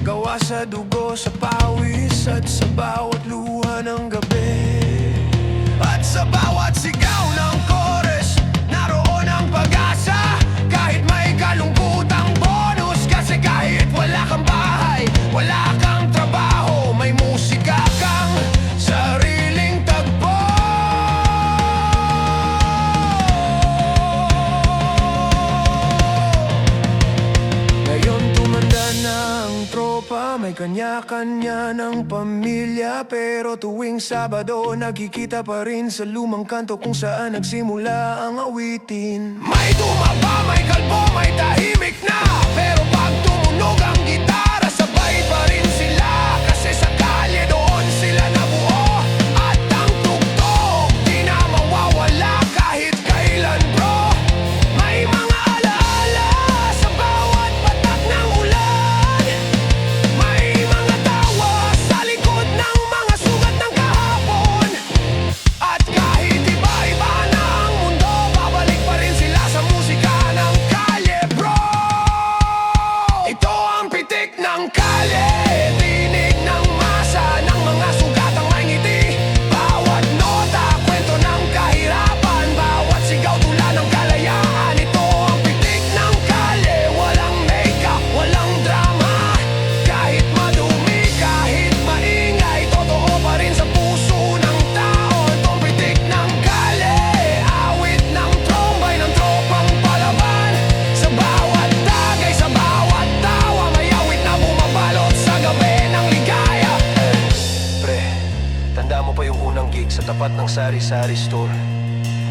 Gawa sa dugo, sa pawis at sa bawat luha ng gabi. At sa bawat sigaw ng chorus, naroon ang pag-asa. Kahit may kalungkutang bonus, kasi kahit wala kang bahay, wala kang trabaho, may musika kang kanya-kanya ng pamilya, pero tuwing Sabado nagkikita pa rin sa lumang kanto kung saan nagsimula ang awitin. May tumaba, may kalbo, may tahimik na, pero pag tumunog ang gitara, sabay pa rin sila. Kasi sa kalye doon sila nabuo, at ang tugtog di na mawawala kahit kailan, bro. May mga alaala sa bawat patak ng ulan, may mga tawa sa likod ng mga sugat ng kahapon. At kahit iba-iba na ang mundo, babalik pa rin sila sa musika ng kalye, bro. Ito ang pitik ng kalye, tinig ng masa, ng mga sugatang may ngiti. Bawat nota, kwento ng kahirapan, bawat sigaw tula ng kalayaan. Ito ang pitik ng kalye, walang makeup, walang drama. Kahit madumi, kahit maingay, totoo pa rin sa puso ng tao. Ito ang pitik ng kalye, awit ng trombay ng tropang palaban. Sa bawat tagay, sa bawat tawa, may awit na bumabalot sa gabi ng ligaya. Pre, tanda mo pa yung unang gig sa tapat ng sari-sari store?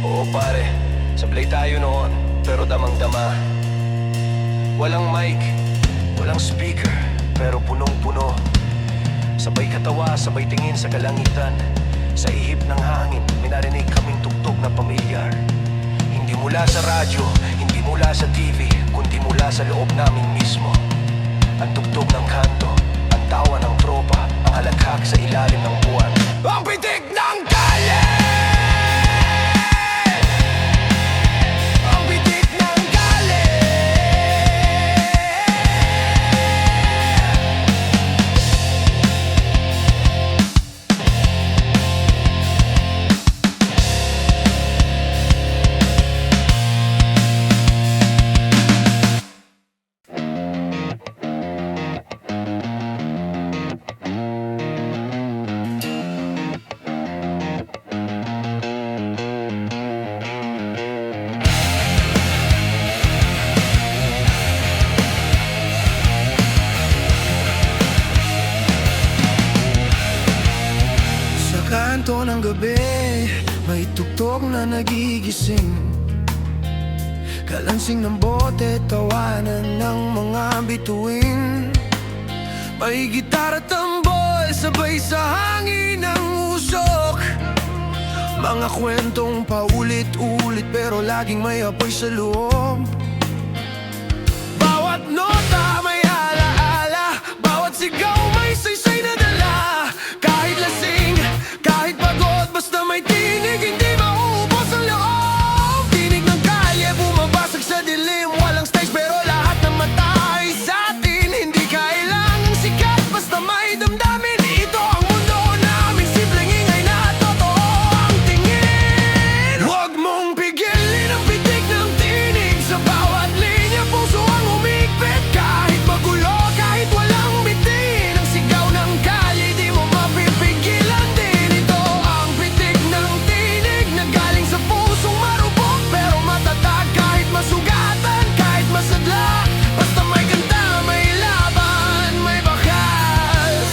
Oo pare, sablay tayo noon, pero damang-dama. Walang mic, walang speaker, pero punong-puno. Sabay katawa, sabay tingin sa kalangitan. Sa ihip ng hangin, minarinig kaming tugtog na pamilyar. Hindi mula sa radyo, hindi mula sa TV, kundi mula sa loob namin mismo. Ang tugtog ng kanto, ang tawa ng tropa, ang halakhak sa ilalim ng buwan. Ang pitik ng kalye, ang pitik ng kalye. Sa kanto ng gabi, may tugtog na nagigising. Kalansing ng bote, tawanan ng mga bituin. May gitara tambol, sabay sa hangin ng usok. Mga kwentong paulit-ulit, pero laging may apoy sa loob. Bawat nota may alaala, bawat sigaw may saysay na dala. Kahit lasing, kahit pagod, basta may tinig, hindi mauubos ang loob. Tinig ng kalye, bumabasag sa dilim. Walang stage pero lahat ng mata ay sa atin. Hindi kailangang sikat, basta may damdamin. Ito ang mundo namin, simpleng ingay na totoo ang tingin. Huwag mong pigilin ang pitik ng tinig. Sa bawat linya, puso ang umigpit. Kahit magulo, kahit walang bitin, ang sigaw ng kalye, di mo mapipigilan din. Ito ang pitik ng tinig na galing sa pusong marubok, pero matatag kahit masugatan, kahit masadla. Basta may kanta, may laban, may bakas.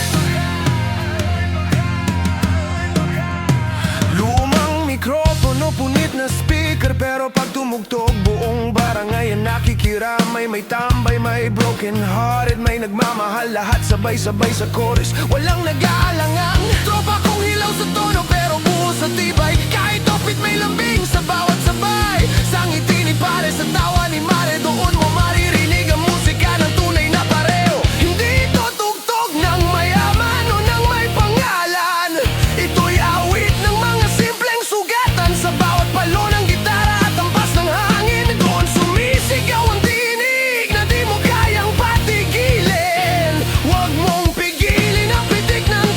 Lumang mikropono, punit na speaker, pero pag tumugtog, buong barangay ang nakikiramay. May tambay, may broken hearted, may nagmamahal, lahat sabay-sabay sa chorus. Walang nag-aalangang tropa kong hilaw sa tono, pero buo sa tibay. Kahit opit may lambing sa bawat sabay. Sa ngiti ni pare, sa tawa ni mare, doon mo maririnig ang musika ng tunay na pareho. Hindi ito tugtog ng mayaman o ng may pangalan. Ito'y awit ng mga simpleng sugatan. Sa bawat palo ng gitara at ampas ng hangin, doon sumisigaw ang tinig na di mo kayang patigilin. Huwag mong pigilin ang pitik ng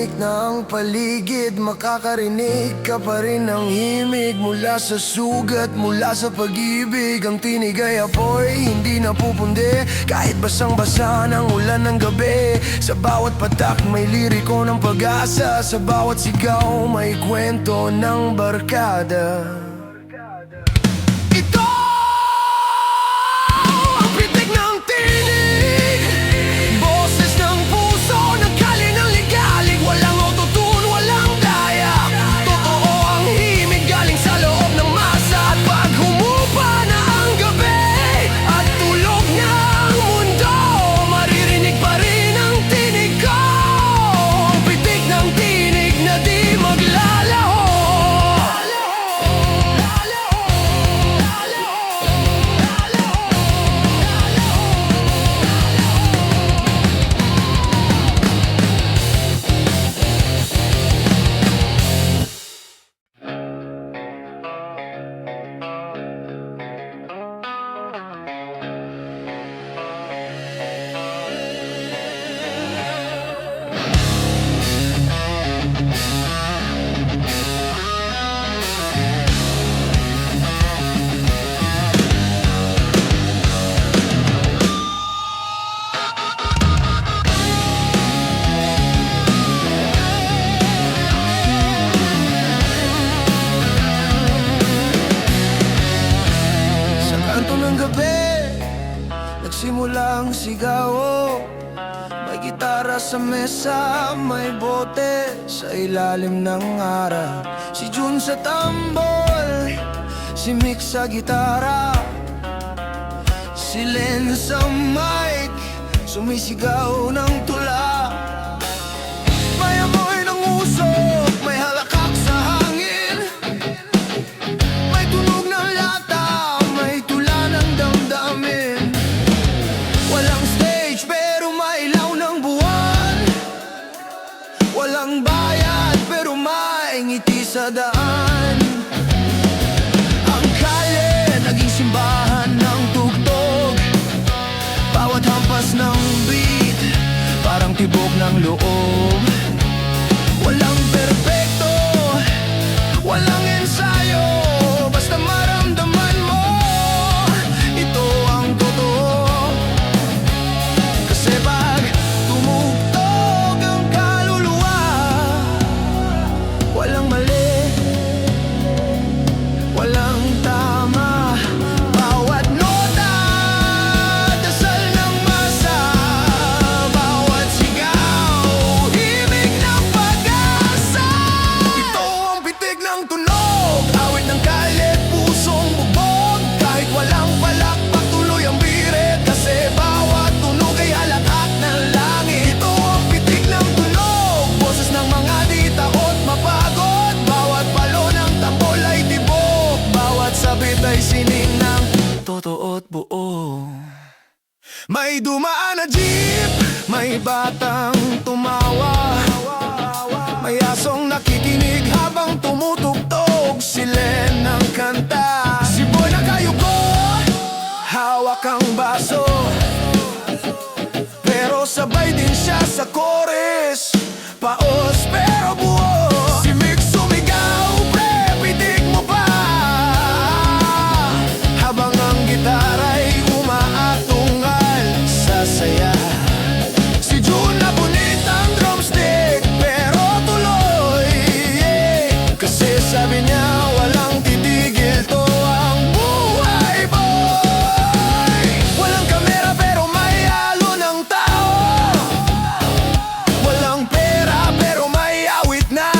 tahimik ng paligid, makakarinig ka pa rin ng himig mula sa sugat, mula sa pag-ibig. Ang tinig ay apoy, hindi napupundi kahit basang-basa ng ulan ng gabi. Sa bawat patak may liriko ng pag-asa, sa bawat sigaw may kwento ng barkada. Ito ang pitik ng tinig, boses ng puso, nagkali ng ligalig. Walang autotune, walang daya, totoo ang himig galing sa loob ng masa. At pag humupa na ang gabi at tulog na ang mundo, maririnig pa rin ang tinig ko. Ang pitik ng tinig na di maglalaho. Nagsimulang sigaw, may gitara sa mesa, may bote sa ilalim ng araw. Si Jun sa tambol, si Mick sa gitara, si Len sa mic, sumisigaw ng tula. May amoy ng usok, may halakak sa hangin, may tunog ng lata, may tula ng damdamin. Walang stage pero mailaw ng buwan, walang bayad pero may ngiti sa daan. Ang kalye naging simbahan ng tugtog, bawat hampas ng beat parang tibok ng loob. Walang perpekto, walang ensayo, basta maramdaman mo ito ang totoo. Kasi pag tumugtog ang kaluluwa, walang mali, walang tama. Bawat nota, dasal ng masa, bawat sigaw, himig ng pag-asa. Ito ang pitik ng tunog, awit ng kalye, pusong bubog. Kahit walang palakpak, tuloy ang birit, kasi bawat tunog ay halakhak ng langit. Ito ang pitik ng tunog, boses ng mga di takot mapagod. Bawat palo ng tambol ay tibok, bawat sabit ay sining ng totoo't buo. May dumaan na jeep, may batang tumawa, may asong nakikinig habang tumutugtog si Len ng kanta. Si Boy nakayuko, hawak ang baso, pero sabay din siya sa chorus, paos pero buo. Si Mick sumigaw, pre, pitik mo pa, habang ang gitara'y umaatungal sa saya. Si Jun nabunit ang drumstick, pero tuloy, kasi sabi niya walang titigil, to ang buhay, boy. Walang kamera pero may halo ng tao, walang pera pero may awit na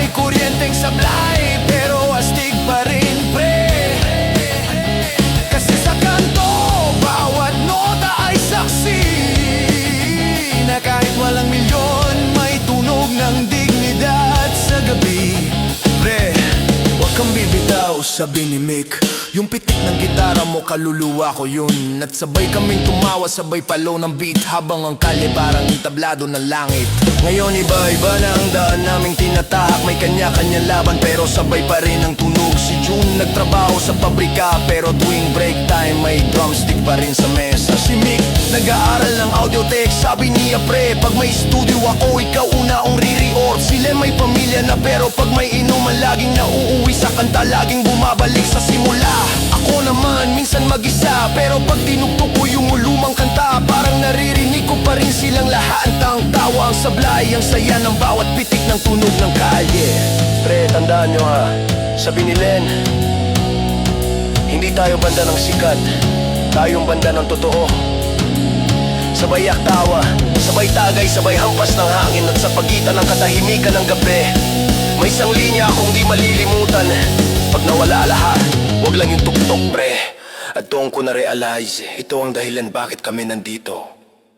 May kuryenteng sablay pero astig pa rin pre. Kasi sa kanto bawat nota ay saksi na kahit walang milyon may tunog ng dignidad sa gabi. Pre, huwag kang bibitaw, sabi ni Mick. Yung pitik ng gitara mo, kaluluwa ko yun. At sabay kaming tumawa, sabay palo ng beat habang ang kalye parang tablado ng langit. Ngayon iba-iba na ang daan naming tinatahak. May kanya-kanya laban pero sabay pa rin ang tunog. Si June nagtrabaho sa pabrika pero tuwing break time may drumstick pa rin sa mesa. Si Mick nag-aaral ng audio tech. Sabi niya pre, pag may studio ako, ikaw una-ong re-reord. Sila may pamilya na pero pag may inuman laging nauuwi sa kanta, laging bumabalik sa simula. Ako naman minsan mag-isa pero pag tinugtog ko yung lumang kanta, parang naririnig ko pa rin silang lahat. Ang tawa, ang sablay, ang saya ng bawat pitik ng tunog ng kalye. Pre, tandaan nyo ha, sabi ni Len, hindi tayo banda ng sikat, tayong banda ng totoo. Sabay aktawa, sabay tagay, sabay hampas ng hangin. At sa pagitan ng katahimikan ng gabi, may isang linya akong di malilimutan. Pag nawala lahat, wag lang yung tuktok pre. At doon ko na-realize, ito ang dahilan bakit kami nandito.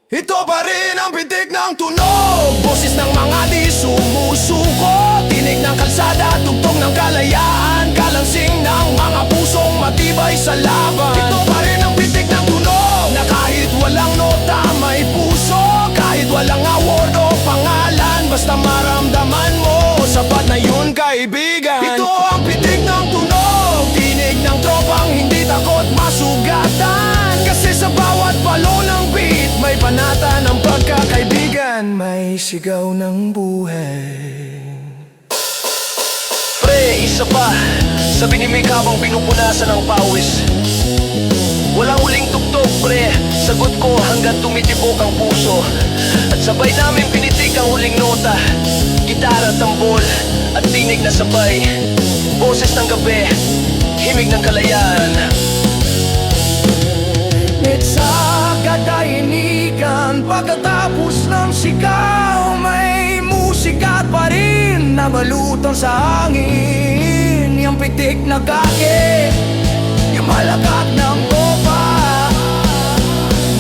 Ito pa rin ang pitik ng tunog, boses ng mga di sumusuko, tinig ng kalsada, tugtog ng kalayaan, kalansing ng mga pusong matibay sa laban. Ito pa rin ang pitik ng tunog, na kahit walang nota may puso, kahit walang award o pangalan, basta maramdaman mo, sapat na yun kaibigan. Ito ang pitik ng tunog, tinig ng tropang hindi takot masugatan. Kasi sa bawat palo ng beat may panata ng pagkakaibigan, may sigaw ng buhay. Pre, isa pa, sabi ni Mick habang pinupunasan ng pawis. Walang huling tugtog pre, sagot ko hanggang tumitibok ang puso. At sabay namin pinitik ang huling nota, gitara, tambol at tinig na sabay. Boses ng gabi, himig ng kalayaan. Sa katahimikan, pagkatapos ng sigaw, may musika pa rin na balutang sa hangin. Yung pitik na kake, yung malakak ng kopa,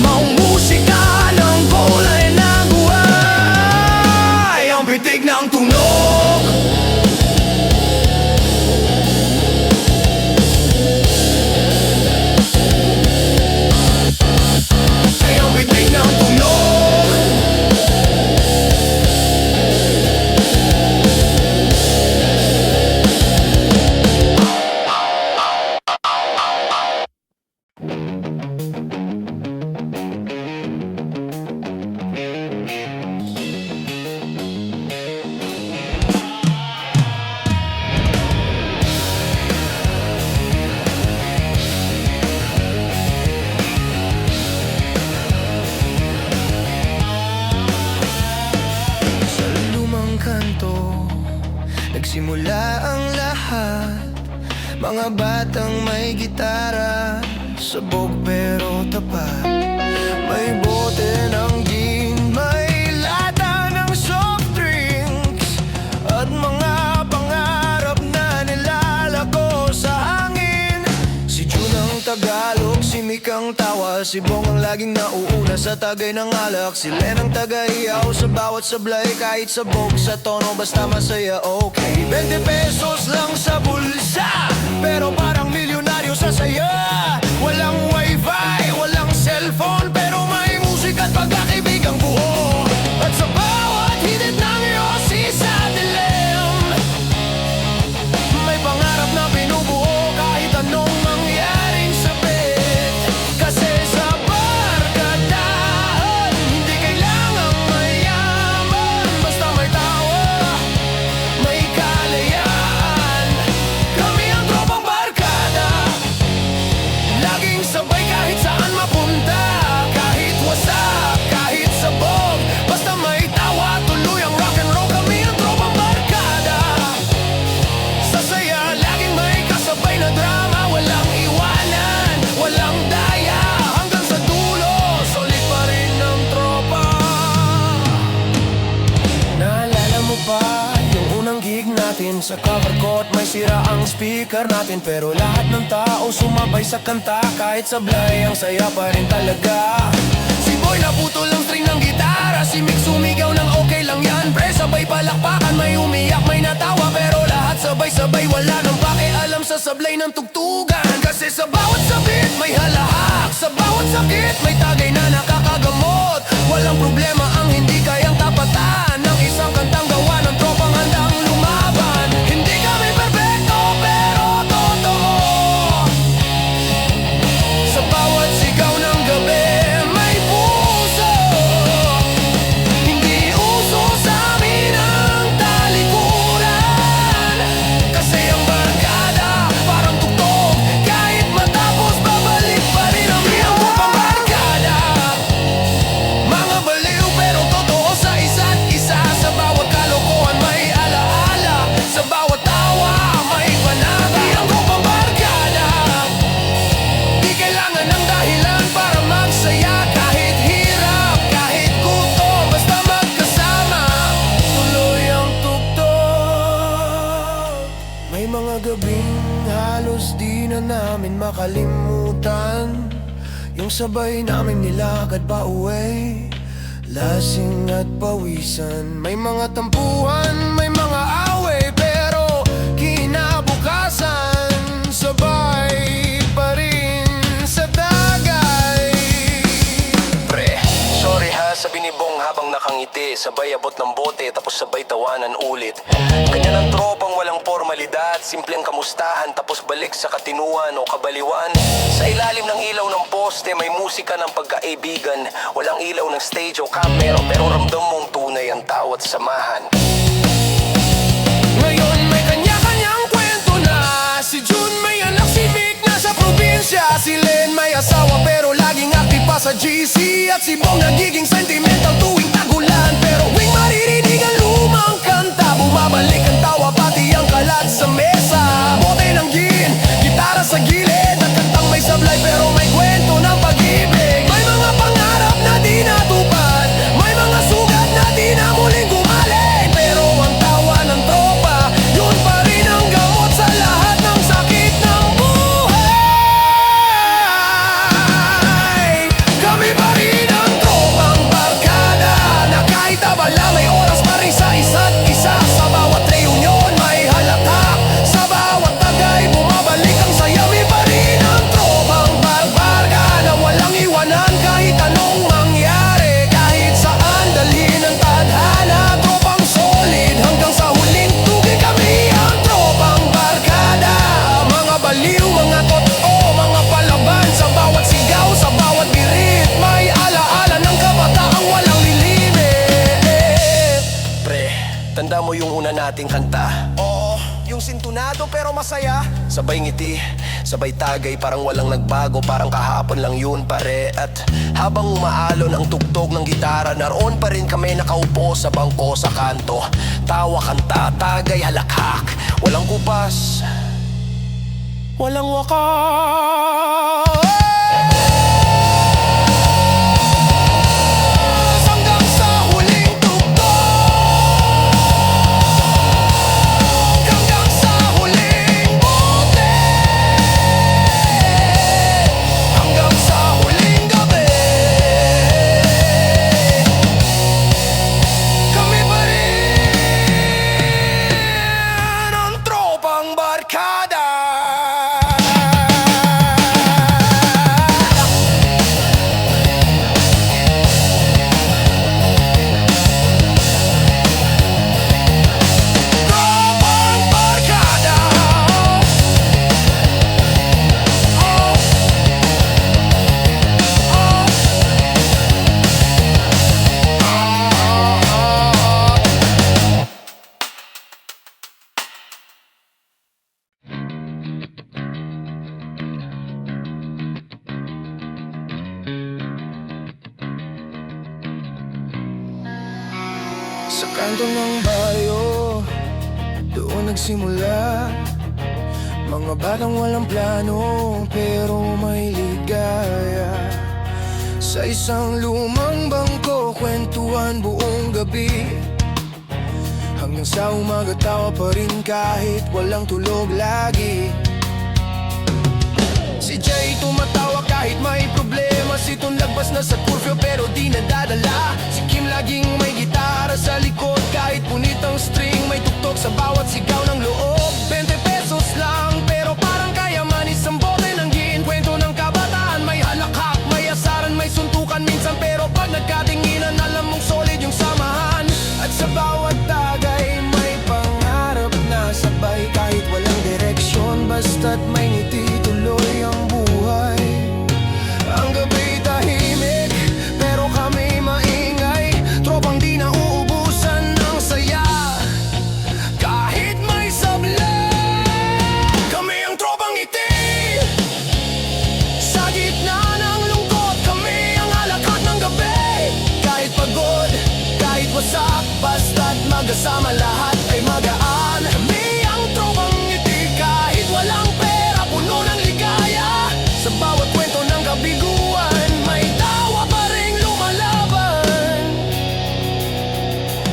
maong musika ng kulay ng buhay. Ang pitik ng tunog, ang pitik ng tunog. Nagsimula ang lahat, mga batang may gitara, sabog pero tapat. May bote ng gin, may lata ng soft drinks, at mga pangarap na nilalago sa hangin. Si June ang Tagalog, si Mick ang tawa, si Bong ang laging nauuna sa tagay ng alak. Si Len ang tagahiyaw sa bawat sablay, kahit sabog sa tono basta masaya okay. 20 pesos lang sa bulsa, pero parang milyonaryo sa saya. Walang wifi, walang cellphone, pero may musika at pagkakaibigang buo. At sa bawat hinit ng yosi sa dilim, may pangarap na binubuo kahit anong mangyaring sabit. Kasi sa barkadahan, hindi kailangang mayaman, basta may tawa, may kalayaan. Kami ang tropang barkada. natin sa cover court, may sira ang speaker natin, pero lahat ng tao sumabay sa kanta. Kahit sablay, ang saya pa rin talaga. Si Boy naputol ang string ng gitara, si Mick sumigaw ng okay lang yan. Pre, sabay palakpakan, may umiyak, may natawa, pero lahat sabay-sabay, wala nang pakialam sa sablay ng tugtugan. Kasi sa bawat sabit may halahak, sa bawat sakit may tagay na nakakagamot. Walang problema ang hindi kayang tapatan ng isang kantang gawa ng tropang handang lumaban. Hindi kami perfecto pero totoo. Sa bawat sigaw ng gabi may puso. Hindi uso sa amin ang talikuran. Kasi ang barkada parang tugtog, kahit matapos babalik pa rin ang iyong pambarkada. Mga baliw pero totoo sa isa't isa. Sa bawat kalokohan may alaala, sa bawat tawa may panaba. Iyong pambarkada, di kailangan ng dahilan para magsaya. Kahit hirap, kahit gutom, basta magkasama, tuloy ang tugtog. May mga gabing halos di na namin makalimutan, yung sabay namin nilakad pa uwi, lasing at pawisan. May mga tampuhan, may mga away, pero kinabukasan sabay pa rin sa dagay. Pre, sorry ha, sabi ni Bong habang nakangiti. Sabay abot ng bote, tapos sabay tawanan ulit. Ganyan ang tropang walang formalidad, simpleng kamustahan, tapos balik sa katinuan o kabaliwan. Sa ilalim ng ilaw ng poste, may musika ng pagkaibigan. Walang ilaw ng stage o camera, pero ramdam mong tunay ang tawat samahan. Ngayon may kanya-kanyang kwento na. Si June may anak, si Vic nasa probinsya, si Len may asawa pero laging active pa sa GC. At si Bong nagiging sentimental tuwing tagulan, pero wing maririnig ang lumang kanta, bumabalik ang tawa pati ang kalat sa mesa. Bote ng gin, gitara sa gilid, at kantang may sablay pero may kwento ng pag-ibig. May mga pangarap na di natupad, may mga sugat na di na muling gumaling, pero ang tawa ng tropa, yun pa rin ang gamot sa lahat ng sakit ng buhay. Kami pa rin ang tropang barkada, na kahit abala may oras pa rin sa isa't isa. Sa bawat reunion may halatak, sa bawat tagay bumabalik ang saya. Kami pa rin ang tropang barbarga, na walang iwanan kahit anong mangyari. Kahit saan dalhin ang tadhana, tropang solid hanggang sa huling tugig. Kami ang tropang barkada, mga baliw, mga totoo, mga palaban. Sa bawat sigaw, sa bawat birit, may alaala ng kabataang walang lilimit. Pre, tanda mo yung una nating kanta? Oo, yung sintunado pero masaya. Sabay ngiti, sabay tagay, parang walang nagbago, parang kahapon lang yun pare. At habang umaalon ang tugtog ng gitara, naroon pa rin kami nakaupo sa bangko sa kanto. Tawa, kanta, tagay, halakhak, walang kupas, Walang wakas. Hanggang sa huling tugtog, hanggang sa huling bote, hanggang sa huling gabi. Kami pa rin ang tropang barkada. Tropang barkada. Sa kanto ng bayo, doon nagsimula. Mga batang walang plano, pero may ligaya. Sa isang lumang bangko, kwentuhan buong gabi. Hanggang sa umaga tawa pa rin kahit walang tulog lagi. Si Jay tumatawa kahit may problema. Si Ton lagpas na sa curfew pero di nadadala. Si Kim laging may gitara sa likod kahit punit ang string. May tuktok sa bawat sigaw ng loob. 20 pesos lang pero parang kayaman. Isang bote ng gin, kwento ng kabataan. May halakhak, may asaran, may suntukan minsan. Pero pag nagkatinginan alam mong solid yung samahan. At sa bawat tagay may pangarap na sabay. Kahit walang direksyon basta't may ngiti, tuloy ang buhay. Ang gabi tahimik pero kami maingay. Tropang di nauubusan ng saya kahit may sablay. Kami ang tropang ngiti. Sa gitna ng lungkot kami ang halakhak ng gabi. Kahit pagod, kahit wasak, basta't magkasama lahat ay magaan. Kami ang tropang ngiti kahit walang pera, puno ng ligaya. Sa bawat kwento ng kabiguan may tawa pa ring lumalaban.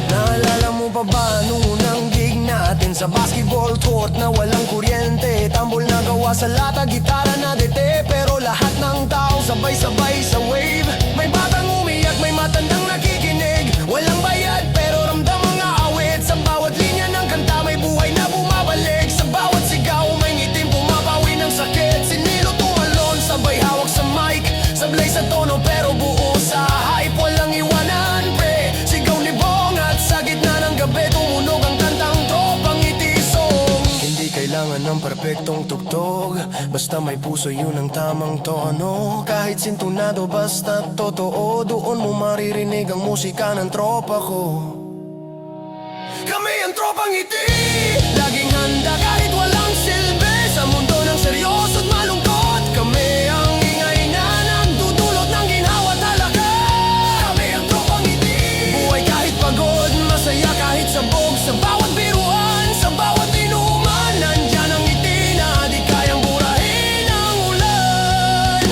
Naalala mo pa ba nung unang gig natin sa basketball court na walang kuryente? Tambol na gawa sa lata, gitara na dete, pero lahat ng tao sabay-sabay sa wave. May batang umiyak, may matandang nakikinig. Walang bayad pero ramdam ang awit. Sa bawat linya ng kanta may buhay na bumabalik. Sa bawat sigaw may ngiting pumapawi ng sakit. Sinilo tumalon, sabay hawak sa mic. Sablay sa tono pero buo sa hype. Walang iwanan pre, sigaw ni Bong. At sa gitna ng gabi tumunog ang kantang Tropang Ngiti song. Hindi kailangan ng perpektong tugtog, basta may puso yun ang tamang tono. Kahit sintunado basta totoo, doon mo maririnig ang musika ng tropa ko. Kami ang Tropang Ngiti, laging handa kahit walang silbi. Sa mundo ng seryoso at malungkot, kami ang ingay na nagdudulot ng ginhawa at halaga. Kami ang Tropang Ngiti, buhay kahit pagod, masaya kahit sabog. Sa bawat biruan, sa bawat inuman, nandyan ang ngiti na di kayang burahin ang ulan.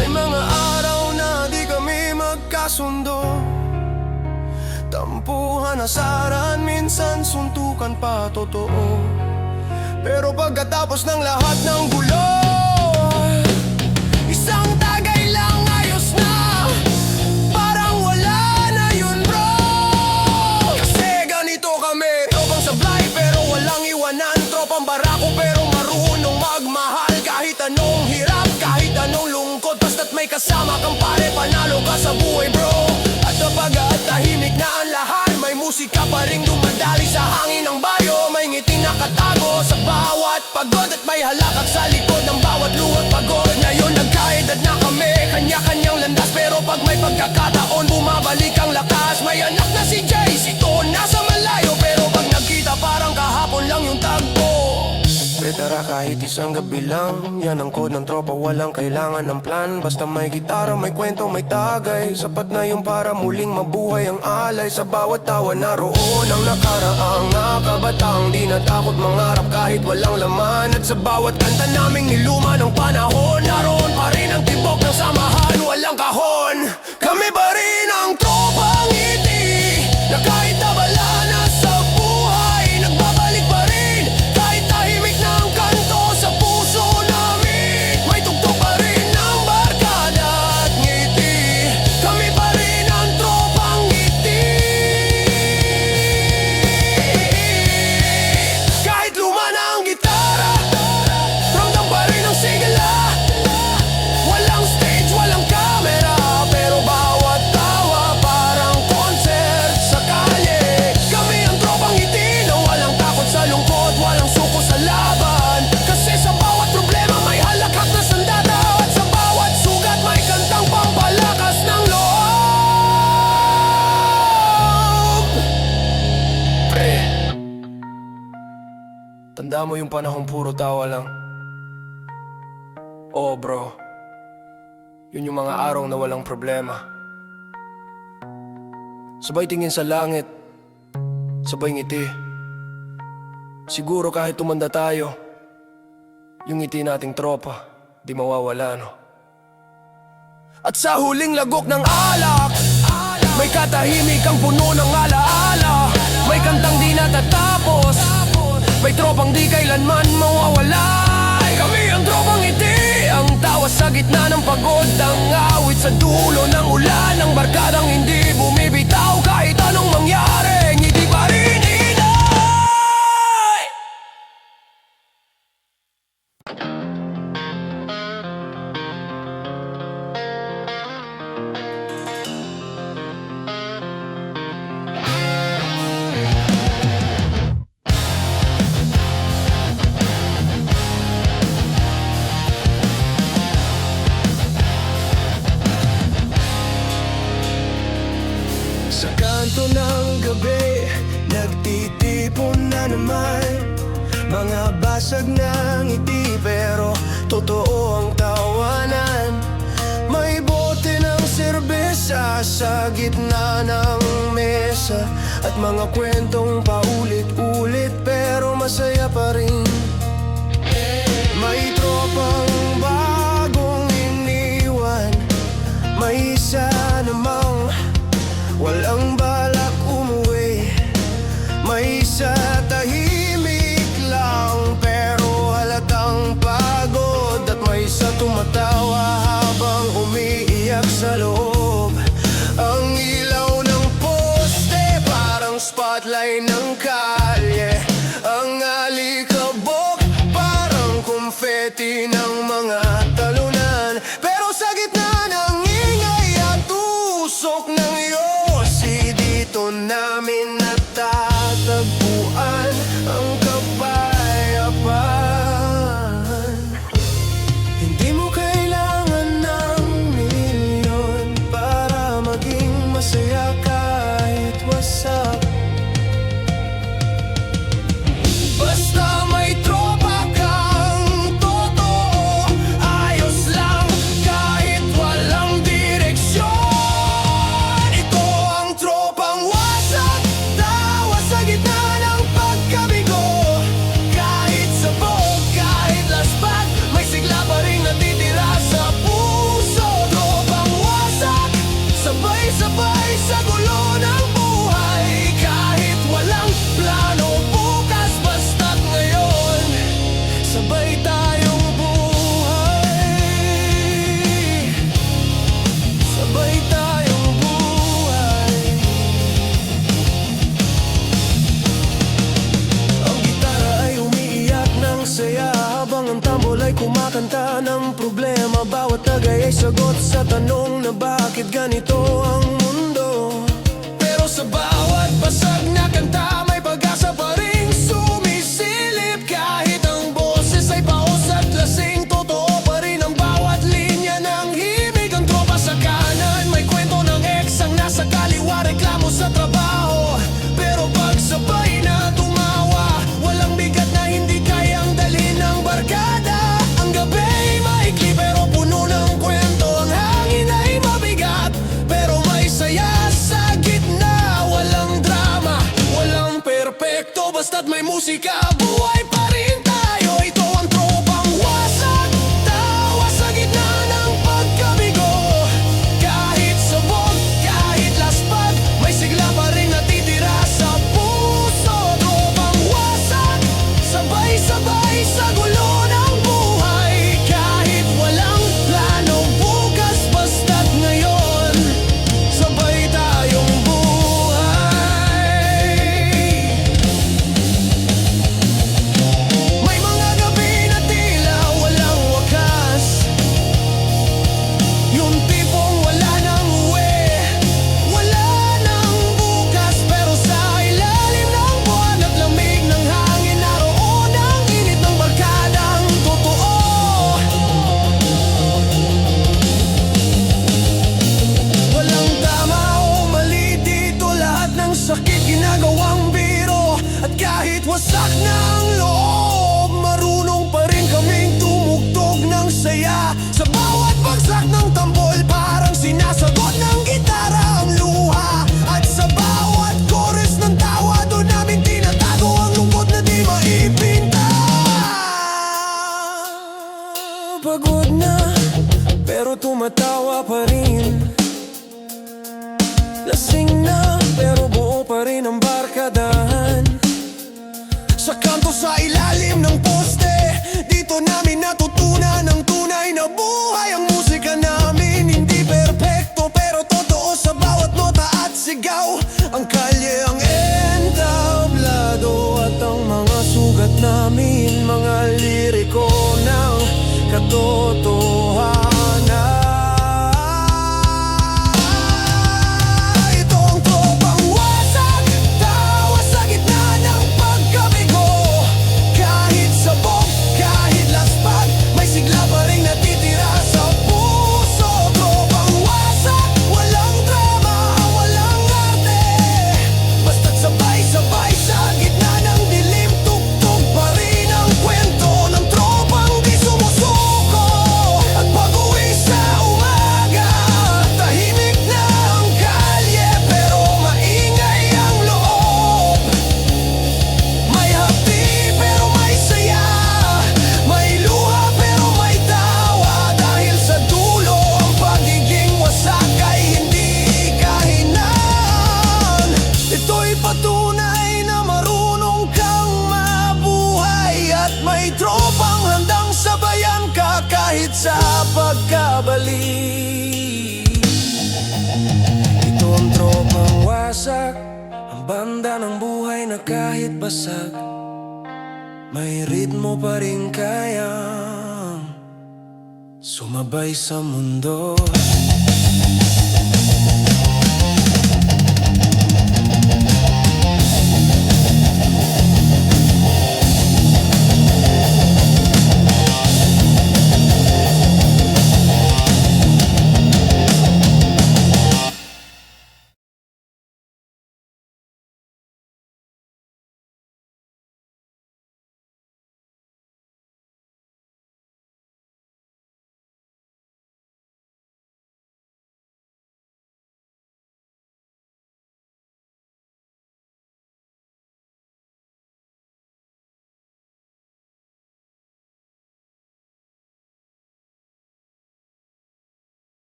May mga araw na di kami magkasundo, tampuhan, asaran, minsan suntukan pa totoo. Pero pagkatapos ng lahat ng gulo, isang tagay lang ayos na. Parang wala na yun bro. Kasi ganito kami, tropang sablay pero walang iwanan. Tropang barako pero marunong magmahal. Kahit anong hirap, kahit anong lungkot, basta't may kasama kang pare, panalo ka sa buhay bro. At kapag tahimik na ang lahat, may musika pa ring dumadali sa hangin ng bayo. May ngiti nakatago sa bawat pagod at may halakak sa likod ng bawat luhat pagod. Ngayon nagkaedad na kami, kanya-kanyang landas, pero pag may pagkakataon bumabalik ang lakas. May anak na si Jay, si Ton nasa malayo, pero pag nagkita parang kahapon lang yung tagpo. Tara kahit isang gabi lang, yan ang code ng tropa, walang kailangan ng plan. Basta may gitara, may kwento, may tagay, sapat na yung para muling mabuhay ang alay. Sa bawat tawa naroon ang nakaraang nakabataang di natakot mangarap kahit walang laman. At sa bawat kanta naming niluma ng panahon, naroon pa rin ang tibok ng samahan, walang kahon. Kami pa rin ang Tropang Ngiti, na kahit abala na sa buhay, nagbabalik pa rin. Kahit tahimik na ang kanto sa puso namin, may tugtog pa rin ng barkada at ngiti. Kami pa rin ang Tropang Ngiti. Kahit luma na ang gitara, ramdam pa rin ang sigla. Walang stage, walang camera, pero bawat tawa parang concert sa kalye. Kami ang Tropang Ngiti na walang takot sa lungkot, walang suko sa laban. Kasi sa bawat problema may halakhak na sandata, at sa bawat sugat may kantang pampalakas ng loob. Pre, tanda mo yung panahong puro tawa lang. Oh bro, yun yung mga araw na walang problema. Sabay tingin sa langit, sabay ngiti. Siguro kahit tumanda tayo, yung ngiti nating tropa di mawawala no. At sa huling lagok ng alak, May katahimik ang puno ng alaala. May kantang di natatapos. May tropang di kailanman mawawala. Kami ang tropang ngiti, ang tawa sa gitna ng pagod, ang awit sa dulo ng ulan, ang barkadang hindi bumibitaw kahit anong mangyari. Ngiti pa rin inay. Sa kanto ng gabi, nagtitipon na naman mga basag ng ngiti, pero totoo ang tawanan. May bote ng serbesa sa gitna ng mesa, at mga kwentong paulit-ulit pero masaya pa rin. May tropang bagong iniwan, may isa namang walang balak umuwi. May isa tahimik lang pero halatang pagod, at may isa tumatawa habang umiiyak sa loob. Ang ilaw ng poste parang spotlight ng kalye, ang alikabok parang confetti ng mga talunan. Pero sa gitna ng ingay at usok ng dito namin natatagpuan ang kapayapaan. Hindi mo kailangan ng milyon para maging masaya kahit wasak. Basta may tropa kang totoo, ayos lang kahit walang direksyon. Ito ang tropang wasak, tawa sa gitna ng pagkabigo. Kahit sabog, kahit laspat, may sigla pa rin natitira sa puso. Tropang wasak, sabay-sabay sa gulo ng buhay. Kahit walang plano bukas, basta't ngayon sabay tayong buhay. Sabay tayong buhay. Ang gitara ay umiiyak ng saya, habang ang tambol ay kumakanta ng problema. Bawat tagay ay sagot sa tanong na bakit ganito ang mundo. Pero sa bawat basag na kanta, may pag-asa pa rin sumisilip. Kahit ang boses ay paos at lasing, totoo pa rin ang bawat linya ng himig. Ang tropa sa kanan, may kwento ng ex ang nasa kaliwa, reklamo sa trabaho. Pero pag sabay na tumawa, walang bigat na hindi kayang dalhin ng barkada. Ang gabi maikli pero puno ng kwento, ang hangin ay mabigat pero may saya sa gitna. Walang drama, walang perpekto, basta't may musika, buhay pa rin tayo. Ito ang tropang wasak, tawa sa gitna ng pagkabigo. Kahit sabog, kahit laspat, may sigla pa rin natitira sa puso. Tropang wasak, sabay-sabay sa gulo ng buhay. Kahit walang plano bukas, basta't ngayon sabay tayong buhay. May mga gabi na tila walang wakas, yung tipong wala nang uwi, wala nang bukas. Pero sa ilalim ng buwan at lamig ng hangin, naroon ang init ng barkadang totoo. Walang tama o mali dito, lahat ng sakit ginagawang biro. At kahit wasak na ang loob, marunong pa rin kaming tumugtog ng saya. Sa bawat bagsak ng tambol, parang sinasagot ng gitara ang luha. At sa bawat chorus ng tawa, doon namin tinatago ang lungkot na di maipinta. Pagod na, pero tumatawa pa rin. pa rin ang barkadahan. Sa kanto sa ilalim ng poste, dito namin natutunan ang tunay na buhay. Ang musika namin hindi perpekto, pero totoo sa bawat nota at sigaw. Ang kalye, ang entablado at ang mga sugat namin, mga liriko ng katotohanan. Ito ang tropang wasak, tawa sa gitna ng pagkabigo. Kahit sabog, kahit laspag, may sigla pa rin natitira sa puso. Tropang wasak, walang drama, walang arte. Basta't sabay-sabay sa gitna ng dilim, tugtog pa rin ang kwento ng tropang di sumusuko. At pag-uwi sa umaga, tahimik na ang kalye, pero maingay ang loob. May hapdi pero may saya, may luha pero may tawa. Dahil sa dulo ang pagiging wasak ay hindi kahinaan. Ito'y patunay na marunong kang mabuhay, at may tropang handang sabayan ka kahit sa pagkabali. Ito ang tropang wasak, ang banda ng buhay na kahit basag, may ritmo pa rin kayang sumabay sa mundo.